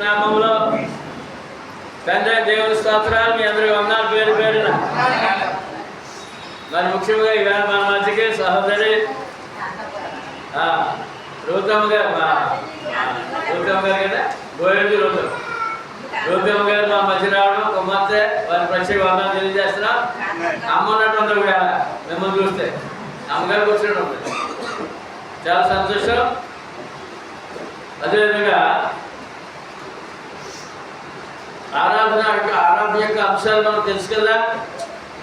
నామములో తండ్రి దేవుని స్తోత్రాలు. మీ అందరి వందనాలు పేరు పేరున. మరి ముఖ్యంగా ఇవాళ మన మధ్యకి సహోదరి రూతమ్మ గారు, రూతమ్మ గారు కదా, గోవిందు రూతమ్మ గారు మా మధ్య రావడం, కుమార్తె వారి ప్రత్యేక వందనాలు తెలియజేస్తున్నాం. అమ్మ ఉన్నట్టు వేళ మిమ్మల్ని చూస్తే అమ్మగారికి వచ్చినట్టు చాలా సంతోషం. అదేవిధంగా ఆరాధన యొక్క అంశాలు మనం తెలుసుకెళ్దాం.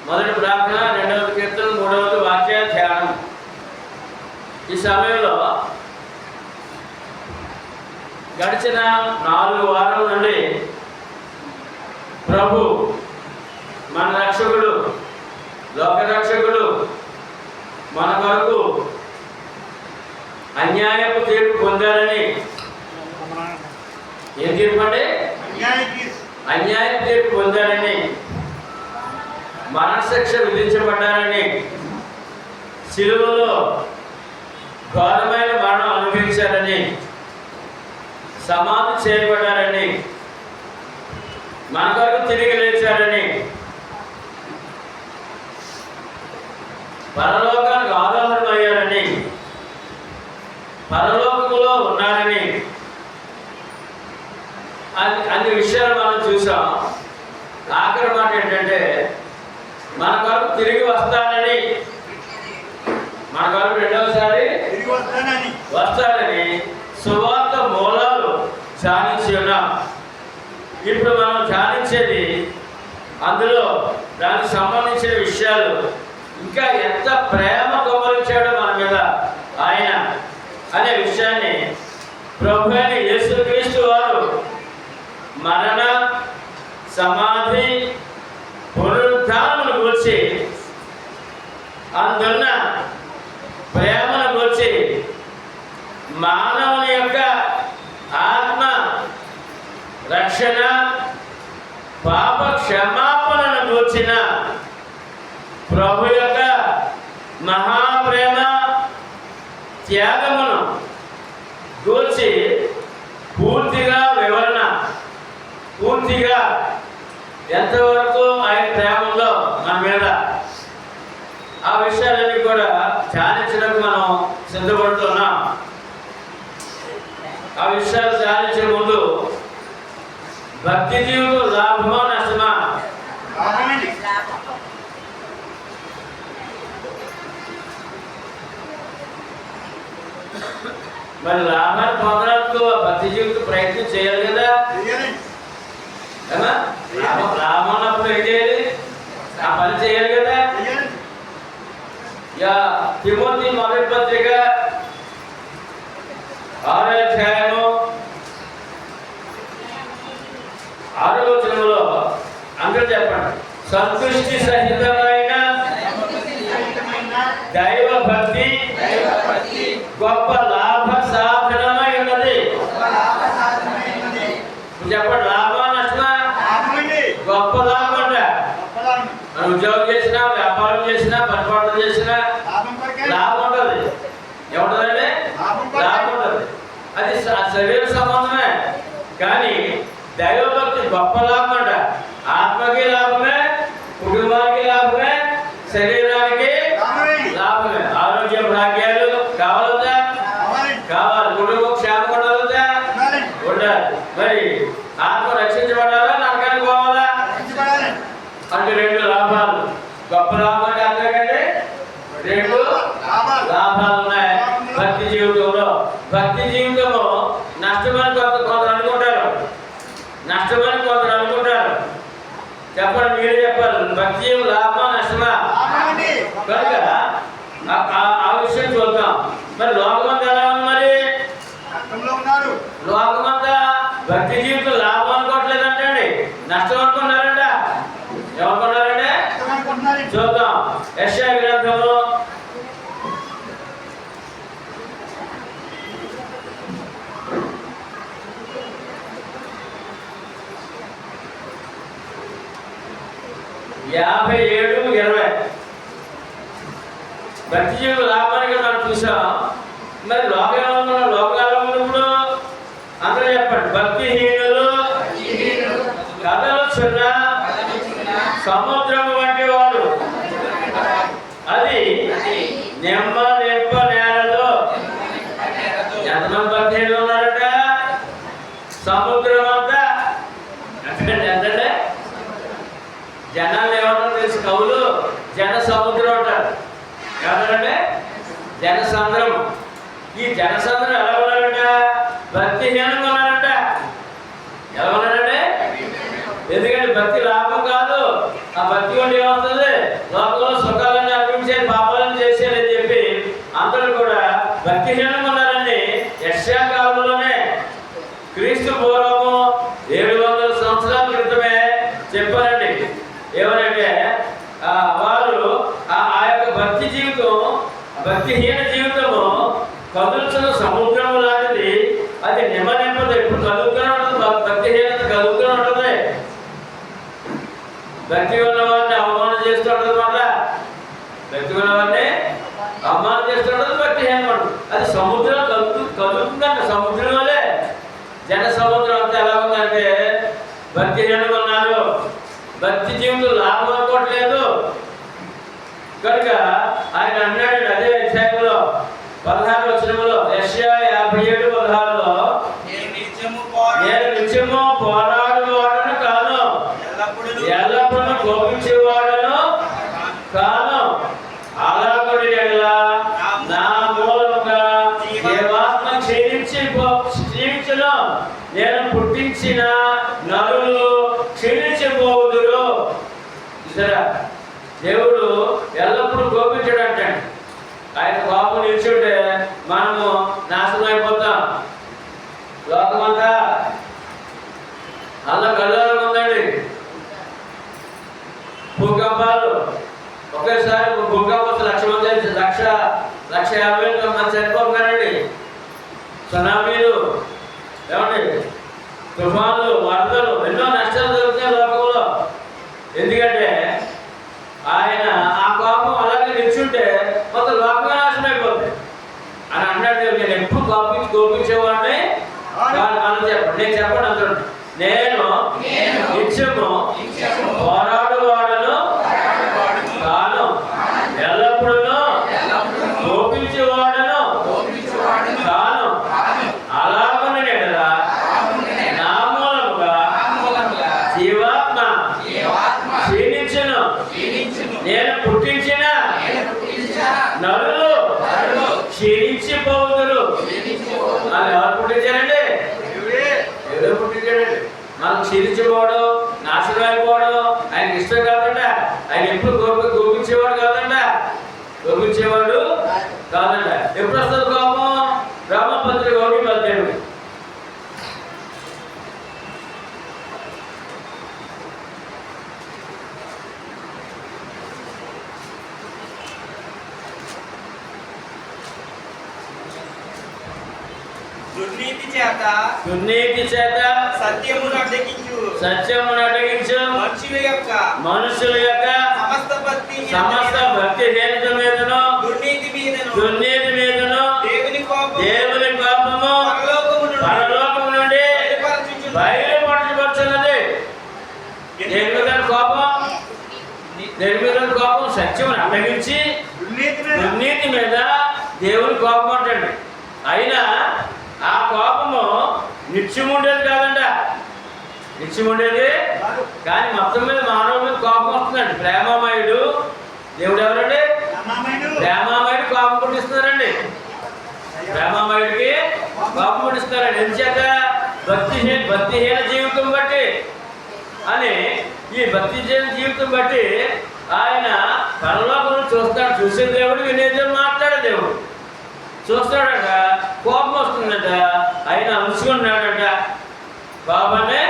మొదటి ప్రార్థన, రెండవది కీర్తన, మూడవది వాక్య ధ్యానం. ఈ సమయంలో గడిచిన 4 వారాల నుండి ప్రభు మన రక్షకుడు, లోకరక్షకుడు మన కొరకు అన్యాయపు తీర్పు పొందారని. ఏం తీర్పు అండి? అన్యాయపు తీర్పు పొందారని, మరణశిక్ష విధించబడ్డారని, శిలువలో ఘోరమైన మరణం అనుభవించారని, సమాధి చేయబడ్డారని, మన కొరకు తిరిగి లేచారని, పరలోకానికి ఆరోహణమయ్యారని, పరలోకములో ఉన్నారని అన్ని విషయాలు మనం చూసాం. ఆఖరి మాట ఏంటంటే మన కొరకు తిరిగి వస్తానని, మన కొరకు రెండవసారి వస్తానని సువార్త మూలాలు ధ్యానించి ఉన్నాం. ఇప్పుడు మనం ధ్యానించేది అందులో దానికి సంబంధించిన విషయాలు. ఇంకా ఎంత ప్రేమ కుమ్మరించాడో మన మీద ఆయన అనే విషయాన్ని ప్రభు అయిన యేసుక్రీస్తు వారు మరణ, సమాధి, పునరుద్ధానమును గూర్చి, అందున్న ప్రేమను గూర్చి, మానవుని యొక్క ఆత్మ రక్షణ, పాప క్షమాపణను గూర్చిన ప్రభు యొక్క మహాప్రేమ, త్యాగమును గూర్చి పూర్తిగా వివరణ, పూర్తిగా ఎంతవరకు ఆయన ప్రేమ ఉందో మన మీద, ఆ విషయాలన్నీ కూడా ధ్యానించడానికి మనం సిద్ధపడుతున్నాం. ఆ విషయాలు ధ్యానించే ముందు భక్తి జీవులు లాభమా నష్టమా? మరి లాభాన్ని పొందడానికి భక్తి జీవితం ప్రయత్నం చేయాలి కదా. లాభం అన్నప్పుడు ఏం చేయాలి? ఆ పని చేయాలి కదా. తిమోతి మొదటి పత్రిక 6వ అధ్యాయము 6వ వచనంలో అందరూ చెప్పండి. సంతుష్టి సహితమైన దైవ భక్తి గొప్ప లాభ సాధనమై ఉన్నది. చెప్పండి, లాభమా నష్టమా? గొప్ప లాభం అంట. మనం ఉద్యోగం చేసినా, వ్యాపారం చేసినా, పరిపాలన చేసినా లాభం ఉంటుంది. ఏముంటుందండి? లాభం ఉంటుంది. అది శరీర సంబంధమే. కానీ దైవభక్తి గొప్ప లాభం అంట. ఆత్మకి లాభమే, కుటుంబానికి లాభమే, శరీరానికి లాభమే. ఆరోగ్య భాగ్యాలు కావాలదా? కావాలి. కుటుంబ క్షేమం ఉండాలదా? ఉండాలి. మరి ఆత్మ రక్షించబడాలా, నరకానికి పోవాలా? అంటే 2 లాభాలు. గొప్ప లాభం అంటే అంతేకండి 2 లాభాలు ఉన్నాయి భక్తి జీవితంలో. భక్తి జీవితంలో నష్టమని కొందరు అనుకుంటారు, నష్టమని కొందరు అనుకుంటారు. చెప్పండి, మీరు చెప్పాలి. భక్తి జీవితం లాభమా నష్టమా? కనుక ఆ విషయం చూద్దాం. మరి లోకమంతా ఎలా ఉంది? మరి లోకమంతా భక్తి జీవితం లాభం అనుకోవట్లేదంటండి, నష్టం అనుకున్నారంట. ఏమనుకున్నారంటే చూద్దాం. యెషయా గ్రంథంలో 57:20 భక్తి జీవులు లాభానికి మనం చూసాం. మరి లోకంలో ఉన్నప్పుడు అందరూ చెప్పండి, భక్తిహీనులు కదలుచున్న సముద్రము వంటి వారు. అది నెమ్మదింప నేలలో. ఎంతమంది భక్తులు ఉన్నారట? సముద్రం అంతా ఎంతంటే జనాలు ఏమన్నా తెలుసు, కవులు జన సముద్రం అంటారు. ఏమన్నారంటే జనసంద్రం. ఈ జనసంద్రం ఎలా ఉన్నారంట? భక్తిహీనంగా ఉన్నారంట. ఎలా ఉన్నారంటే? ఎందుకంటే భక్తి లాభం కాదు. ఆ భక్తి ఉండి ఏమవుతుంది? లోకంలో సుఖాలను అనిపించేది, పాపాలను చేసేదని చెప్పి అందరూ కూడా భక్తిహీనంగా ఉన్నారని యెషయా కాలంలోనే క్రీస్తు పూర్వము 700 సంవత్సరాల క్రితమే చెప్పారండి. ఏమనంటే వారు ఆ యొక్క భక్తి జీవితం, భక్తిహీన జీవితము కదులుతున్న సముద్రము లాంటిది. అది నిమ్మనింపదు, ఎప్పుడు కదులుతూనే ఉంటుంది. భక్తిహీనత కదులుతూనే ఉంటుంది. భక్తి ఉన్న వారిని అవమానం చేస్తూ ఉంటుంది. మళ్ళా భక్తి ఉన్న వారిని అవమానం చేస్తూ ఉంటుంది, భక్తిహీనం ఉంటుంది. అది సముద్రం కదులుతుందంట. సముద్రం వల్లే జన సముద్రం అంతా ఎలా ఉందంటే భక్తిహీనంగా ఉన్నారు. భక్తి జీవితం లాభం అనుకోవట్లేదు. కనుక ఆయన అన్నాడు అదే అధ్యాయంలో 16 వచనంలో, యెషయా 57:16లో, నేను నిత్యము పోరాడువాడను కాను, ఎల్లప్పుడూ కోపించేవాడను కాను. అలాగని నా మూలముగా దేవాత్మ క్షీణించును. నేను పుట్టించిన నరులు క్షీణించిపోవుదురు. చూసారా, దేవుడు ఎల్లప్పుడూ కోపించాడంటే ఆయన కోపం నిలిచుంటే మనము నాశనం అయిపోతాం. లోకమంతా అల్ల కల్లోలం ఉందండి. భూకంపాలు ఒకేసారి భూకంపం 1,00,000 మంది, 1,50,000 మంది చనిపోతున్నారండి. సునామీలు, ఏమండి తుఫాన్లు, వరదలు, ఎన్నో నష్టాలు జరుగుతాయి లోకంలో. ఎందుకంటే ఆయన ఆ కోపం అలాగే నిల్చుంటే మొత్తం లోకమే నాశనం అయిపోతుంది అని అన్నాడు. నేను ఎప్పుడు కోపించేవాడిని మనం చెప్పండి, నేను చెప్పండి అంటున్నాను. నేను నిత్యము పోరాడువాడను కాను, ఎల్లప్పుడూ కోపించేవాడను కాను. అలాగనే కదా నా మూలముగా జీవాత్మ క్షీణించును. నేను పుట్టించిన నరులు క్షీణించిపోవుదురు. అది ఎవరు పుట్టించారండి? ఎవరో పుట్టించాడండి. మనం క్షీణించిపోవడం, నాశనం అయిపోవడం ఆయనకి ఇష్టం కాదంట. ఆయన ఎప్పుడు కోపించేవాడు కాదంట, కోపించేవాడు కాదంట. ఎప్పుడు వస్తుంది కోపం? రామపత్రిక 1:18. దుర్నీతి చేత సత్యమును అడ్డగించు మనుషుల యొక్క సమస్త భక్తిహీనత మీదను దుర్నీతి మీదను దేవుని కోపము పరలోకము నుండి బయలుపరచబడుచున్నది. దేని మీద కోపం? సత్యమును అడ్డగించి దుర్నీతి మీద దేవుని కోపం అంటండి. అయినా ఆ కోపము నిత్యముండేది కాదంట. నిత్యముండేది కానీ మొత్తం మీద మానవుల మీద కోపం వస్తుందండి. ప్రేమామయుడు దేవుడు ఎవరండి? ప్రేమామయుడు కోపం పుట్టిస్తున్నారండి. ప్రేమామయుడికి కోపం పుట్టిస్తున్నారండి. ఎందుచేత? భక్తిహీన జీవితం బట్టి అని. ఈ భక్తిహీన జీవితం బట్టి ఆయన పరలోకం చూస్తాడు. చూసే దేవుడు, వినే దేవుడు, మాట్లాడే దేవుడు. చూస్తాడట, కోపం వస్తుందట, ఆయన అంచుకున్నాడట, బాబానే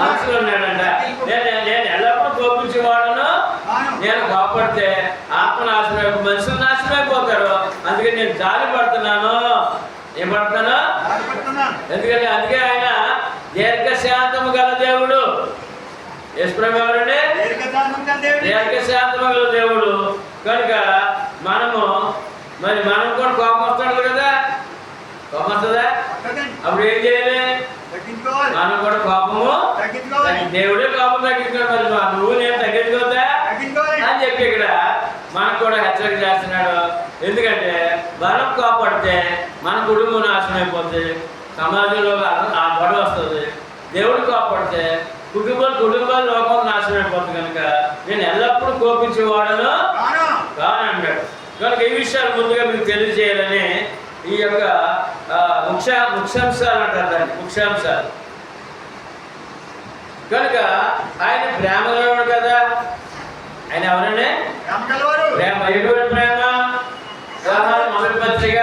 అంచుకున్నాడట. నేను ఎల్లప్పుడూ కోపించేవాడను. నేను కోపడితే ఆత్మ నాశనం, మనుషులు నాశనం అయిపోతారు. అందుకే నేను జాలి పడుతున్నాను. ఏం పడుతున్నాను? ఎందుకంటే అందుకే ఆయన దీర్ఘశాంతము గల దేవుడు. యేసుప్రభువు ఎవరండి? దీర్ఘశాంతము గల దేవుడు. కనుక మనం కూడా కోపం వస్తాడు కదా. కోపం వస్తుందా? అప్పుడు ఏం చేయాలి? మనం కూడా కోపము దేవుడే కోపం తగ్గించుకోవాలి. మరి నువ్వు నేను తగ్గించుకోవద్దా అని చెప్పి ఇక్కడ మనకు కూడా హెచ్చరిక చేస్తున్నాడు. ఎందుకంటే మనం కోపడితే మన కుటుంబం నాశనం అయిపోతుంది, సమాజంలో ఆ గొడవ వస్తుంది. దేవుడు కోపడితే కుటుంబాల లోకం నాశనం అయిపోతుంది. కనుక నేను ఎల్లప్పుడూ కోపించేవాడను కానన్నాడు. కనుక ఈ విషయాలు ముందుగా మీకు తెలియజేయాలని ఈ యొక్క ముఖ్యాంశాలు అంటారు దాన్ని, ముఖ్యాంశాలు. కనుక ఆయన ప్రేమ గలవాడు కదా. ఆయన ఎవరండి? ప్రేమ. ఎటువంటి ప్రేమ? వ్యవహారం మొదటి పత్రిక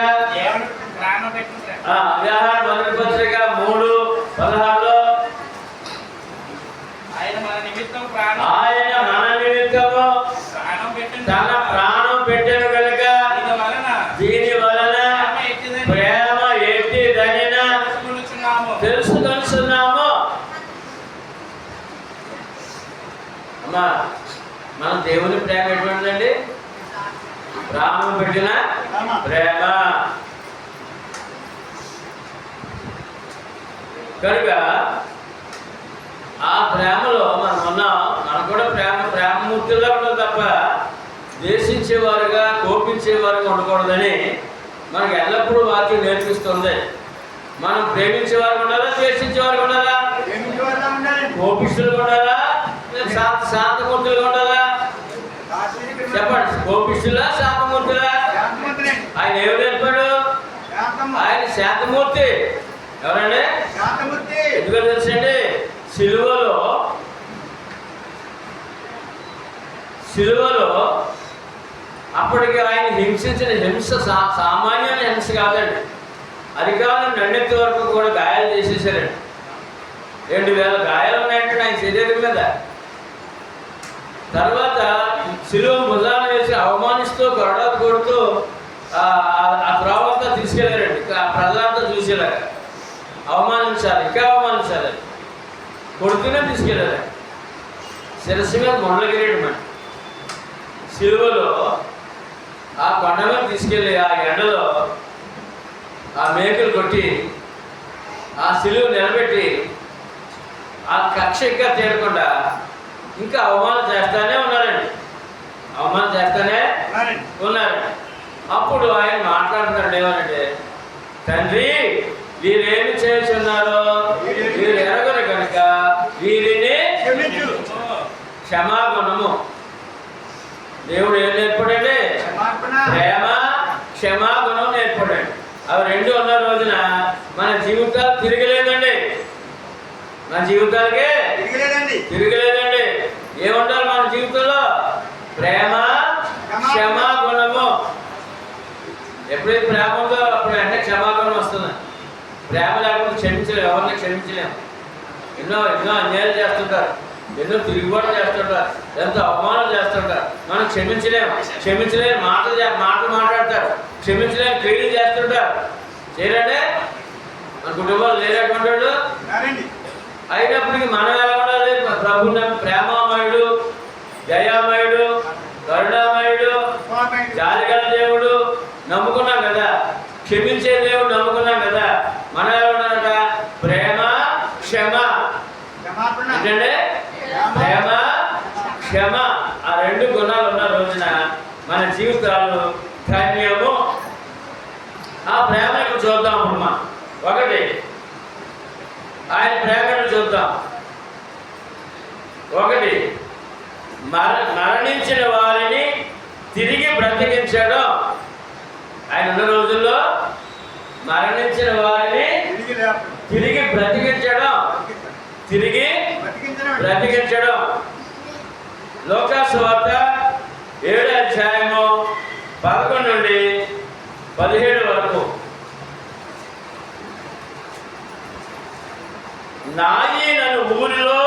3:16 ఆయన మన నిమిత్తము తన ప్రాణం పెట్టెను కనుక దీని వలన ప్రేమ ఎట్టిదని తెలుసుకొనుచున్నాము. అమ్మా, మన దేవుని ప్రేమ ఎటువంటిదండి? ప్రాణం పెట్టిన ప్రేమ. కనుక ఆ ప్రేమలో మనం ఉన్నాం. మనకు కూడా ప్రేమమూర్తిగా ఉండదు తప్ప ద్వేషించేవారుగా కోపించేవారుగా ఉండకూడదని మనకు ఎల్లప్పుడూ వాక్యం నేర్పిస్తుంది. మనం ప్రేమించేవారు ఉండాలా, ద్వేషించేవారు ఉండాలా, కోపిష్ఠులుగా ఉండాలా, శాంతమూర్తులుగా ఉండాలా? చెప్పండి, కోపిష్ఠులా శాంతమూర్తులా? ఆయన ఏమి నేర్పాడు? ఆయన శాంతమూర్తి. ఎవరండి? ఎందుకో తెలుసండి, సిలువలో అప్పటికి ఆయన హింసించిన హింస సామాన్యమైన హింస కాదండి. అధికారులు నన్నెత్తి వరకు కూడా గాయాలు చేసేసారండి. 2000 గాయాలు ఉన్నాయంటే ఆయన శరీరం మీద. తర్వాత సిలువ భుజాన వేసి అవమానిస్తూ కొడుతూ ఆ త్రోవంతా తీసుకెళ్ళారండి. ప్రజలంతా చూసేలాగా అవమానించాలి, ఇంకా అవమానించాలి. కొడుతూనే తీసుకెళ్ళారు. శిరస్సు మీద మొండల కిరీటం. సిలువలో ఆ కొండ మీద తీసుకెళ్ళి ఆ ఎండలో ఆ మేకలు కొట్టి ఆ సిలువ నిలబెట్టి ఆ కక్ష ఇంకా తీరకుండా ఇంకా అవమానం చేస్తానే ఉన్నారండి. అవమానం చేస్తానే ఉన్నారండి. అప్పుడు ఆయన మాట్లాడుతున్నాడు ఏమనంటే, తండ్రి వీరేమి చేస్తున్నారో వీరు ఎరగరు కనుక వీరిని క్షమాగుణము. దేవుడు ఏం నేర్పడండి? ప్రేమ, క్షమాగుణం నేర్పడండి. అవి రెండు ఉన్న రోజున మన జీవితాలు తిరగలేదండి. మన జీవితాలకే తిరగలేదండి. ఏముండాలి మన జీవితంలో? ప్రేమ, క్షమాగుణము. ఎప్పుడైతే ప్రేమ ఉందో అప్పుడు అంటే క్షమాగుణం వస్తుంది. ప్రేమ లేకపోతే క్షమించలేము, ఎవరిని క్షమించలేము. ఎన్నో అన్యాయాలు చేస్తుంటారు, ఎన్నో తిరుగుబాటు చేస్తుంటారు, ఎంతో అవమానాలు చేస్తుంటారు. మనం క్షమించలేని మాటలు మాట్లాడతారు, క్షమించలేని క్రియలు చేస్తుంటారు. చేయరంటే మన కుటుంబాలు లేనటువంటి అయినప్పటికీ మనం ఎలా ఉండాలి? ప్రభు ప్రేమామయుడు, దయామయుడు, కరుణామయుడు, జాలిగల దేవుడు నమ్ముకున్నాం కదా, క్షమించే దేవుడు నమ్ముకున్నాం కదా. మనం ఎలా ఉన్నారట? ప్రేమ, క్షమ. ఏంటంటే ప్రేమ, క్షమ. ఆ రెండు గుణాలు ఉన్న రోజున మన జీవితాలు ధన్యము. ఆ ప్రేమను చూద్దాం. అమ్మా, ఒకటి ఆయన ప్రేమను చూద్దాం. ఒకటి మరణించిన వారిని తిరిగి బ్రతికించడం. ఆయన ఉన్న రోజుల్లో మరణించిన వారిని తిరిగి బ్రతికించడం. లోకాసు వార్త 7:11 నుండి 17 వరకు. నాయీనను ఊరిలో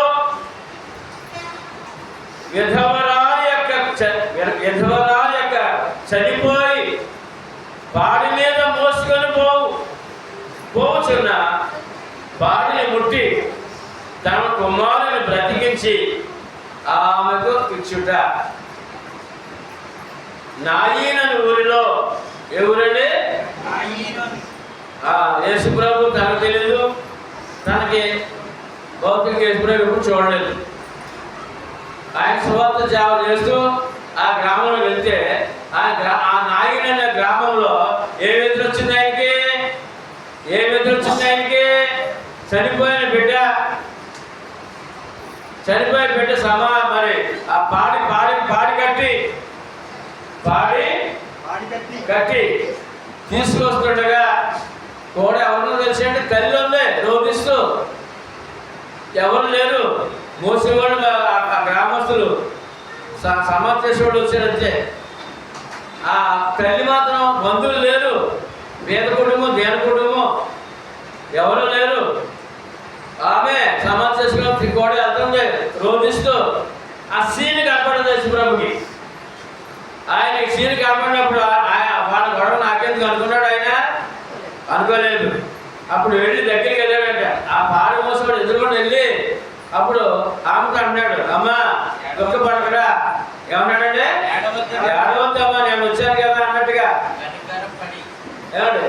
విధవరాలి యొక్క చనిపోయి బాడి మీద మోసుకొని పోవుచున్న బాడిని ముట్టి తన కుమారుని బ్రతికించి ఆమెకు ఇచ్చుట. నాయీనను ఊరిలో ఎవరండి? యేసు ప్రభు తనకు తెలీదు, తనకి భౌతిక యేసుప్రభు ఎప్పుడు చూడలేదు. ఆయన సువార్త సేవ చేస్తూ ఆ గ్రామంలో వెళ్తే ఆ నాయకుడు అనే గ్రామంలో ఏం ఎదురొచ్చింది ఆయనకి? చనిపోయిన బిడ్డ మరి ఆ పాడి కట్టి తీసుకొస్తుండగా కూడా ఎవరినో తెలిసంటే తల్లి ఉంది రోగిస్తూ, ఎవరు లేరు, మోసేవాళ్ళు ఆ గ్రామస్తులు సమాధి చేసేవాళ్ళు వచ్చారంతే. ఆ తల్లి మాత్రం బంధువులు లేరు, పేద కుటుంబం, దేన కుటుంబం, ఎవరు లేరు. ఆమె సమాధి చేసుకుని కూడా వెళ్తుంది రోధిస్తూ. ఆ సీన్ కనపడదు యేసుప్రభుకి. ఆయన సీన్ కనపడినప్పుడు వాళ్ళ గొడవ నాకెందుకు అనుకున్నాడు ఆయన? అనుకోలేదు. అప్పుడు వెళ్ళి దగ్గరికి వెళ్ళాడంట. ఆ పాడు మోసవాడు ఎదురుకుండా వెళ్ళి అప్పుడు ఆమెకు అంటున్నాడు, అమ్మా దుఃఖపడకరా. ఏమన్నాడంటే, ఏడవద్దమ్మా నేను వచ్చాను కదా అన్నట్టుగా. ఏమండి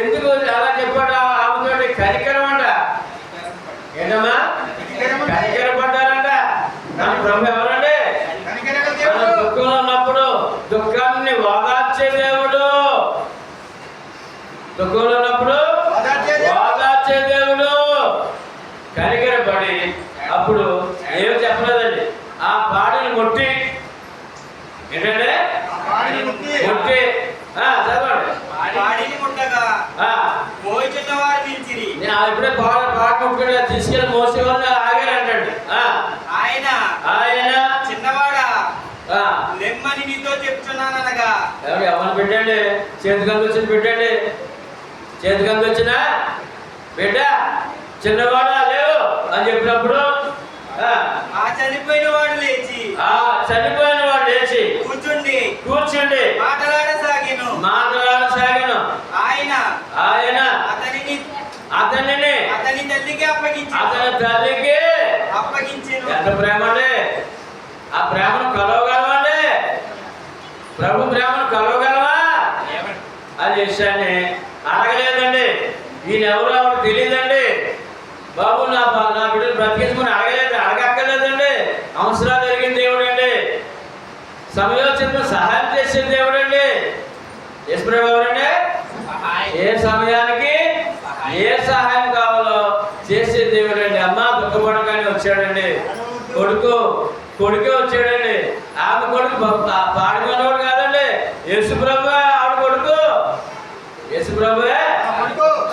ఎందుకు అలా చెప్పాడు ఆమెతో? కనికరం అంట. ఏంటమ్మా? కనికరపడ్డారంట. మన ప్రభు ఎవరండి? దుఃఖంలో ఉన్నప్పుడు దుఃఖాన్ని ఓదార్చే దేవుడు. దుఃఖంలో ఉన్నప్పుడు ఓదార్చే దేవుడు. కనికరపడి అప్పుడు ఏమి చెప్పలేదండి, ఆ పాడిని ముట్టి ఏంటంటే ముట్టి చదవండి. ఇప్పుడే పాట ముట్టుకుంటే తీసుకెళ్ళి మోసేవాళ్ళు ఆగారంటండి. ఆయన చిన్నవాడా లెమ్మని నీతో చెప్తున్నాననగా ఎవరిని పెట్టండి? చేతికంది వచ్చిన పెట్టండి. చేతికంది వచ్చిన బిడ్డ చిన్నవాడా లేవు అని చెప్పినప్పుడు చనిపోయిన వాడు లేచి కూర్చుండి మాటలాడసాగిను. ఆయన అతని తల్లికి అప్పగించెను. ఎంత ప్రేమ అండి! ఆ ప్రేమను కలవగలమండి? ప్రభు ప్రేమను కలవగలవా? అది విషయాన్ని అడగలేదండి. ఈయన ఎవరు ఆవిడ తెలియదండి. బాబు నా బిడ్డను బ్రతికించుకుని అడగక్కర్లేదండి. అవసరాలు జరిగిన దేవుడు అండి. సమయోచిత సహాయం చేసే దేవుడు అండి. యేసుప్రభు ఎవరండి? ఏ సమయానికి ఏ సహాయం కావాలో చేసే దేవుడు అండి. అమ్మ దుఃఖపడకాన్ని వచ్చాడండి. కొడుకే వచ్చాడండి. ఆమె కొడుకు పాడుకున్నవాడు కాదండి. యేసుప్రభు ఆవిడ కొడుకు. యేసుప్రభువే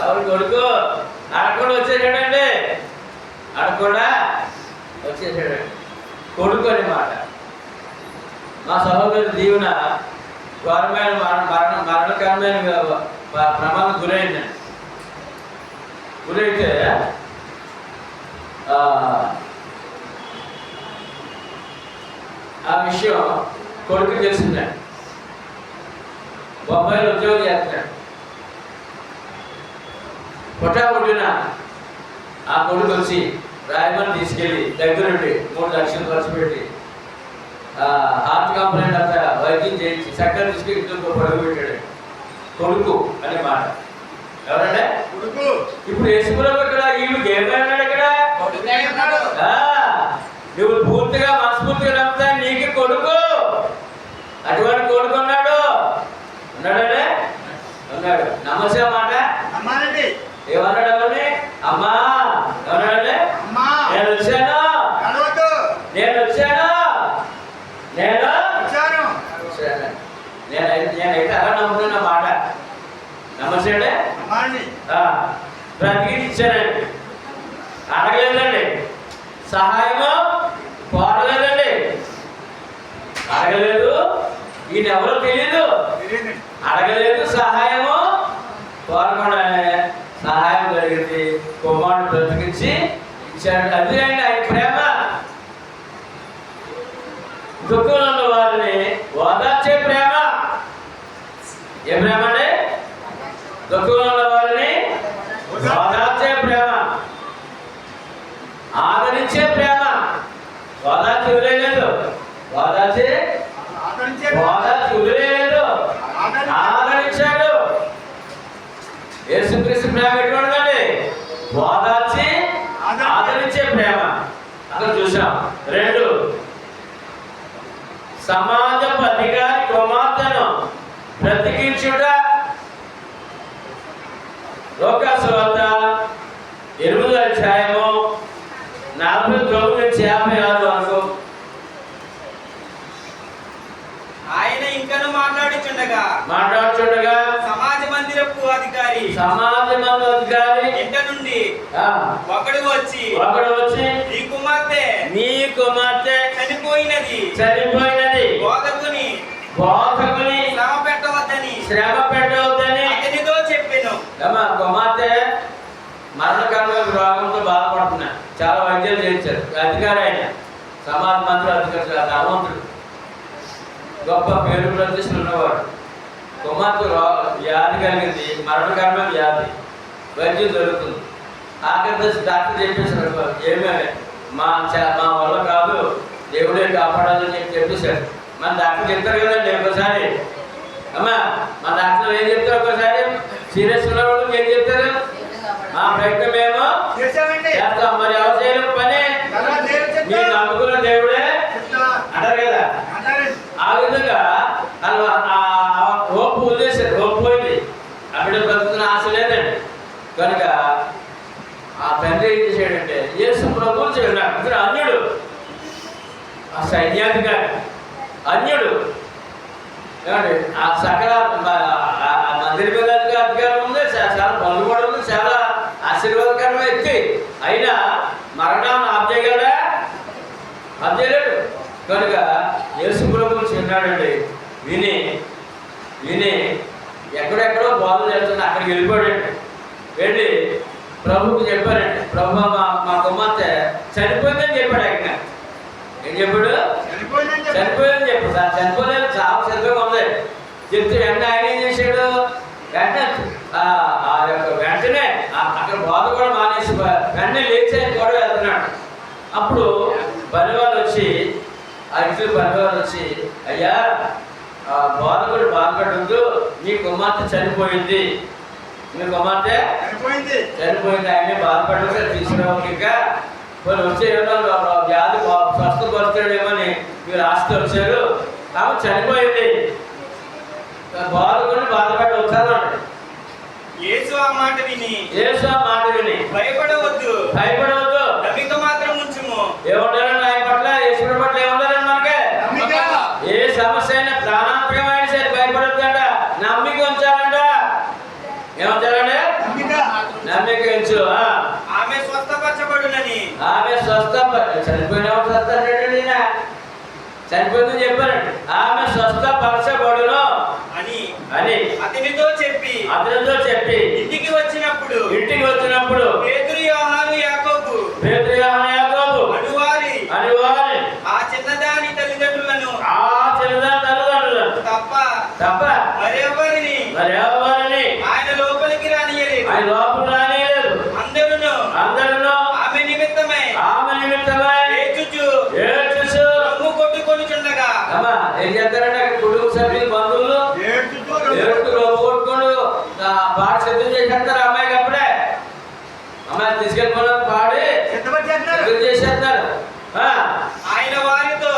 ఆవిడ కొడుకు. అడగకుండా వచ్చేసాడండి. కొడుకు అని మాట. మా సహోదరు దీవెన ఘోరమైన మరణకరమైన ప్రమాదం గురైందండి. గురైతే ఆ విషయం కొడుకు తెలిసిందండి. బొంబాయిలో ఉద్యోగం చేస్తున్నాడు. పొట్టాపొట్టిన ఆ కొడుకు వచ్చి రాయమని తీసుకెళ్ళి దగ్గరుండి 3 లక్షలు ఖర్చు పెట్టి హార్ట్ కంప్లైంట్ అంతా వైద్యం చేయించి చక్కగా తీసుకెళ్ళి ఇంట్లో పడుగు పెట్టాడు. కొడుకు అనే మాట ఎవరంటే ఇప్పుడు యేసుప్రభు ఇక్కడ ఈమెకి ఏమన్నాడు? ఇక్కడ నువ్వు పూర్తిగా మనస్ఫూర్తిగా నమ్ముతా నీకు కొడుకు. అటువంటి కొడుకు ఉన్నాడంటే ఉన్నాడు. నమ్మసే మాట ఏమన్నాడు? ఎవరిని? అమ్మా ఎవరంటే నేను వచ్చాను నేనైతే అలా నమ్ముతున్న మాట. నమ్మసాడే బ్రతికి ఇచ్చానండి. అడగలేదండి, సహాయము కోరలేదండి. అడగలేదు, ఈయన ఎవరో తెలియదు. అడగలేదు, సహాయము కోరకుండానే సహాయం జరిగింది. కుమారుడు బ్రతికించి ఇచ్చాడు. అది అండి ఆయన ప్రేమ. దుఃఖంలో ఉన్న వారిని ఓదార్చే ప్రేమ. ఏ ప్రేమ అండి? దుఃఖంలో ఉన్న వారిని ఓదార్చే ప్రేమ, ఆదరించే ప్రేమ. ఓదార్చి వదిలేదు, ఓదార్చి వదిలేదు, ఆదరించాడు. యేసుక్రీస్తు ప్రేమ ఎటువంటిదండి? ఓదార్చి మరణించే ప్రేమ అక్కడ చూసాం. 2, సమాజపు అధికారి కుమార్తెను బ్రతికించుట. లోకాసు వార్త 8వ అధ్యాయము 49-56 వరకు. ఆయన ఇంకను మాట్లాడుచుండగా సమాజ మందిరపు అధికారి ఇంట నుండి ఒకడు వచ్చి నీ కుమార్తె చనిపోయినది బోధకుని శ్రమ పెట్టవద్దని అతనితో చెప్పాను. కుమార్తె మరణకరమైన రోగంతో బాధపడుతున్నా. చాలా వైద్యాలు చేయించారు. అధికారి ఆయన సమాజ మంత్రి అధికారి, ధనవంతుడు, గొప్ప పేరు ప్రతిష్టలు ఉన్నవాడు. కుమార్తె వ్యాధి కలిగింది, మరణకరమైన వ్యాధి. వైద్యం జరుగుతుంది. ఆఖరి డాక్టర్ చెప్పేశాడు, ఏమేమి మా వల్ల కాదు, దేవుడే కాపాడాలని చెప్పేశాడు. మన డాక్టర్ చెప్తారు కదండి ఒకసారి. అమ్మా మా డాక్టర్ ఏం చెప్తారు ఒకసారి? సీరియస్ ఉన్న వాళ్ళకి ఏం చెప్తారు? మా ప్రయత్నం ఏమో చేస్తాం, మరి ఎవరు చేయలేము పని, మీరు నమ్ముకున్న దేవుడే అంటారు కదా. ఆ విధంగా హోప్ వదిలేశారు. హోప్ పోయింది, అక్కడ బ్రతుకుతున్న ఆశ లేదండి. కనుక ఆ తండ్రి ఏం చేశాడంటే, యేసు ప్రభువుని చేయడు. అతను అన్యుడు, ఆ సైన్యాధికారి అన్యుడు. ఆ సకల మందిర మీద అధికారం ఉంది, చాలా పనులు కూడా ఉంది, చాలా ఆశీర్వాదకరమైన వ్యక్తి. అయినా మరణాన్ని ఆపేయగలడా? ఆపేయలేడు. కనుక యేసు ప్రభువుని చిన్నాడండి. విని ఎక్కడెక్కడో బాధ చేస్తున్నా అక్కడికి వెళ్ళిపోయాడండి. వెళ్ళి ప్రభువుకి చెప్పారండి, ప్రభు మా కుమార్తె చనిపోయిందని చెప్పాడు. ఆయన ఏం చెప్పాడు? చనిపోయిందని చెప్పాడు. సార్ చనిపోలేదు, చాలా సిద్ధంగా ఉంది చెప్తే వెంటనే ఆయన ఏం చేశాడు? వెంటనే అక్కడ బాధ కూడా మానేసి వెంటనే లేచి కూడా వెళ్తున్నాడు. అప్పుడు పనివాళ్ళు వచ్చి, ఆ ఇంట్లో పనివాళ్ళు వచ్చి, అయ్యా బాధకుడు బాధపడద్దు, మీ కుమార్తె చనిపోయింది, మీ కుమార్తె చనిపోయింది, ఆయనే బాధపడదు, తీసుకురావాలి. ఇంకా వాళ్ళు వచ్చేమో వ్యాధి స్వస్థపరుస్తాడేమని మీరు ఆస్తి వచ్చారు, ఆమె చనిపోయింది, బాధకుడిని బాధపడి వచ్చారు అంటే యేసు ఆ మాట విని భయపడవద్దు, నమ్మిక మాత్రం ఉంచుము. ఏముండాలండి ఆయన పట్ల, యేసుడి పట్ల ఏముండాలండి? మనకే ఏ సమస్య అయినా ప్రాణాంతకమైన సరే భయపడొద్దంట, నమ్మిక ఉంచాలంట. ఏముంచాలండి? నమ్మిక ఉంచు. ఆమె స్వస్థపరచబడునని, చనిపోయిన చనిపోయిందని చెప్పారండి. ఆమె స్వస్థపరచబడును అని అతనితో చెప్పి ఇంటికి వచ్చినప్పుడు పేతురు యోహాను యాకోబు అనువారి ఆ చిన్నదాని తల్లిదండ్రులను తప్ప మరెవరిని ఆయన లోపలికి రానియలేదు. అందరూ ఆమె నిమిత్తమై ఏడ్చుచు రొమ్ము కొట్టుకొనుచుండగా ఏం చేస్తారంటే కుటుంబ సభ్యులు బంధువులు రొమ్ము కొట్టుకొని పాట సిద్ధం చేసేస్తారు. అమ్మాయికి అప్పుడే అమ్మాయి తీసుకెళ్ళిపోవడానికి పాడి సిద్ధం చేసేస్తారు. ఆయన వారితో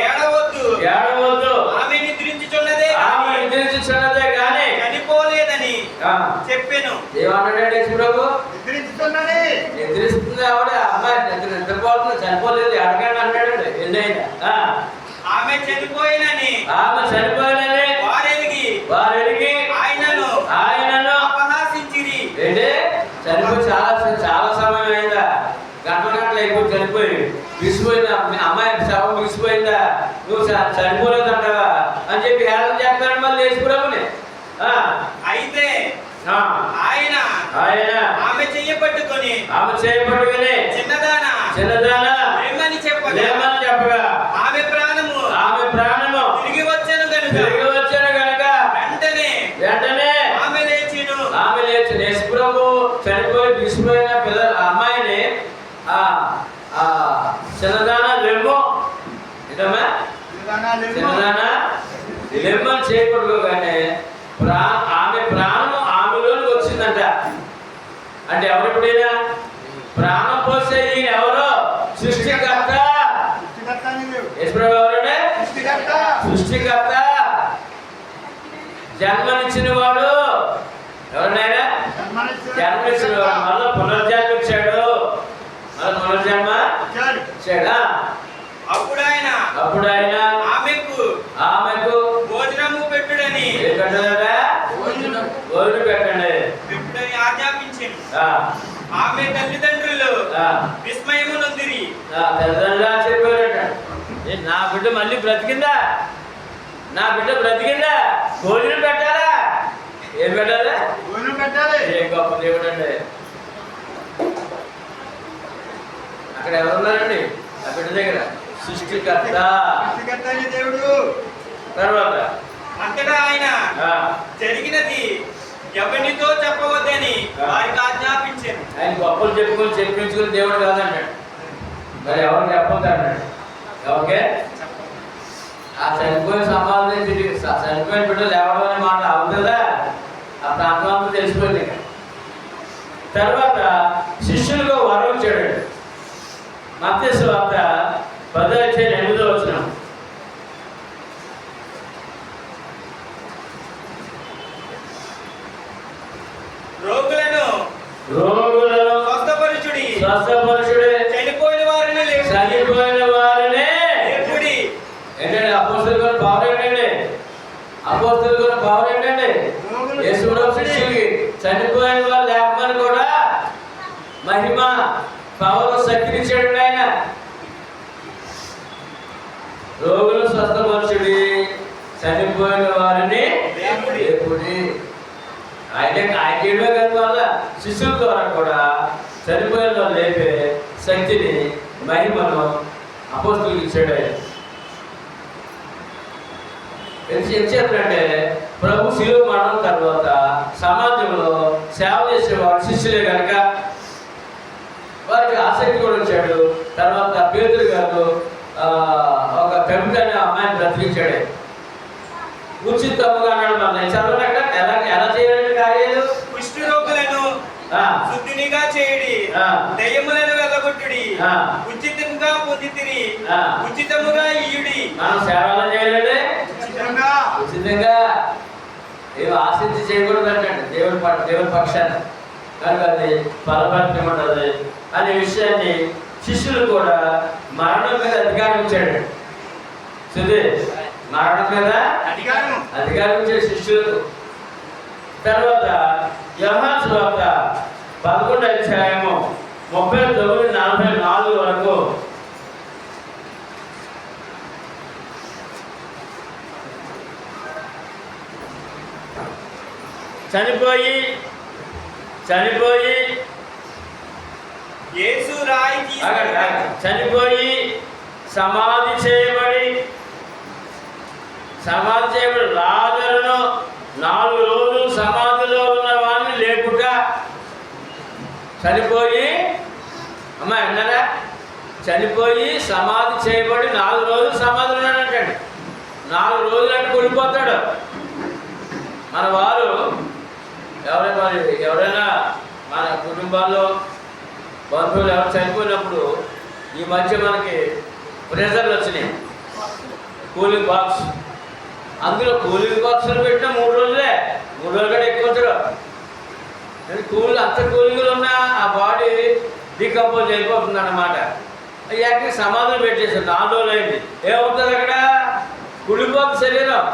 ఏడవద్దు, ఆమె నిద్రించుచున్నదే కానీ చనిపోలేదని చెప్పాను. ఏమన్నాడంటే యేసు ప్రభు? నిద్రిస్తుంది ఆవిడ, అమ్మాయి నిద్రపోతుంది, చనిపోలేదు, ఎడకండి అన్నాడండి. ఎన్నైనా ఆమె చనిపోయినని వారెరిగి ఆయనను అపహాసించిరి. ఏంటి? చనిపోయి చాలా సమయం అయిందా? గంటలు అయిపోయి చనిపోయి విసిపోయిందా? అమ్మాయి శవం విసిపోయిందా? నువ్వు చనిపోలేదంటావా అని చెప్పి హేళన చేస్తాడు మళ్ళీ యేసు ప్రభుని. అయితే ఆయన ఆమె చెయ్యబట్టుకొని చిన్నదానా ఏమని చెప్పగా ఆమె ప్రాణము తిరిగి వచ్చాను గనుక వెంటనే ఆమె లేచి యేసు ప్రభు చనిపోయి విసిపోయిన అమ్మాయిని చిన్నదానా లెమ్ము లెమ్మని చేయకూడదుగానే ఆమె ప్రాణం ఆమెలోనికి వచ్చిందంట. అంటే ఎవరెప్పుడైనా ప్రాణం వస్తే ఈయన ఎవరు? సృష్టికర్త. యేసుప్రభు ఎవరండి? సృష్టికర్త. జన్మనిచ్చిన వాడు ఎవరినైనా జన్మనిచ్చిన వాడు. మళ్ళీ పునర్జన్మ ఇచ్చాడు. మళ్ళీ పునర్జన్మ ఇచ్చాడా? అప్పుడు ఆయన ఆమెకు భోజనము పెట్టుడని భోజనం పెట్టండి ఆజ్ఞాపించాను. ఆమె తల్లిదండ్రులు విస్మయము నొందిరి. తల్లిదండ్రులు చెప్పారట, నా బిడ్డ మళ్ళీ బ్రతికిందా, నా బిడ్డ బ్రతికిందా, భోజనం పెట్టాలా? ఏం పెట్టాలి? భోజనం పెట్టాలి. ఏం గొప్ప దేవుడు అండి. అక్కడ ఎవరున్నారండి ఆ బిడ్డ దగ్గర? సృష్టికర్త దేవుడు. తర్వాత అంతటా ఆయన జరిగినది ఎవరితో చెప్పవద్దని వారికి ఆజ్ఞాపించాను. ఆయన గొప్పలు చెప్పించుకుని దేవుడు కాదన్నాడు. మరి ఎవరు చెప్పొద్దు అన్నాడు. ఓకే, ఆ చనిపోయిన సమాధి తిరిగి చనిపోయిన బిడ్డలు ఎవరు అనే మాట అవుతుందా? ఆ ప్రాంతం తెలిసిపోయింది. తర్వాత శిష్యులకు వరం ఇచ్చాడు. మత్తయి సువార్త 10:8. రోగులను స్వస్థపరచుడి, చనిపోయిన వారిని లేపుడి. ఏంటంటే అపోస్తలుల పవర్ ఏంటండి? అపోస్తలుల పవర్ ఏంటండి? యేసుప్రభు శిష్యులకి చనిపోయిన వాళ్ళు లేపమని కూడా మహిమ పవర్ శక్తినిచ్చాడు ఆయన. రోగులు స్వస్థపరచుడి, చనిపోయిన వారిని లేపుడి. ఆయన చేయడమే కాదు, వల్ల శిష్యుల ద్వారా కూడా చనిపోయిన వాళ్ళు లేపే శక్తిని మహిమను అపోస్తలులకు ఇచ్చాడు ఆయన. ఏం చెప్పారంటే ప్రభు శిలువ మరణం తర్వాత సమాజంలో సేవ చేసేవాడు శిష్యులే కనుక వారికి ఆసక్తి కూడా వచ్చాడు. తర్వాత పేతురు గారు ఒక కవిత అనే అమ్మాయిని బ్రతికించాడు. ఉచితముగా అన్నాడు. మన చదవలేక ఎలా చేయాలంటే కార్యాలు? కుష్టి రోగులను శుద్ధినిగా చేయడి, దయ్యములను వెళ్ళగొట్టుడి, ఉచితంగా పొందితిరి, ఉచితముగా ఇయ్యుడి. మనం సేవలు చేయాలంటే ఉచితంగా ఏమి ఆశించి చేయకూడదు అంటండి దేవుడి పక్షాన్ని. కనుక అది ఫలభరితం ఉంటుంది అనే విషయాన్ని శిష్యులు కూడా మరణం మీద అధికారం ఇచ్చాడు. మరణం మీద అధికారం ఇచ్చాడు శిష్యులకు. తర్వాత యోహాను సువార్త 11:39-44 వరకు. చనిపోయి యేసు రాయి చనిపోయి సమాధి చేయబడి లాజరును 4 రోజులు సమాధిలో ఉన్న వాడిని లేపుట. చనిపోయి అమ్మా అన్నారా? చనిపోయి సమాధి చేయబడి 4 రోజులు సమాధిలో ఉన్నాడంటండి. 4 రోజులు అంటే కూలిపోతాడు. మన వారు ఎవరైనా మన కుటుంబాల్లో బంధువులు ఎవరు చనిపోయినప్పుడు ఈ మధ్య మనకి ప్రెజర్లు వచ్చినాయి, కూలింగ్ బాక్స్. అందులో కూలింగ్ బాక్సులు పెట్టిన 3 రోజులే, 3 రోజులు కూడా ఎక్కువ వచ్చారు. అంత కూలింగ్లు ఉన్నా ఆ బాడీ డీకంపోజ్ అయిపోతుంది అన్నమాట. యాక్చువల్లీ సమాధులు పెట్టేసారు. 4 రోజులు అయింది. ఏమవుతుంది అక్కడ? కుళ్ళిపోతుంది శరీరం.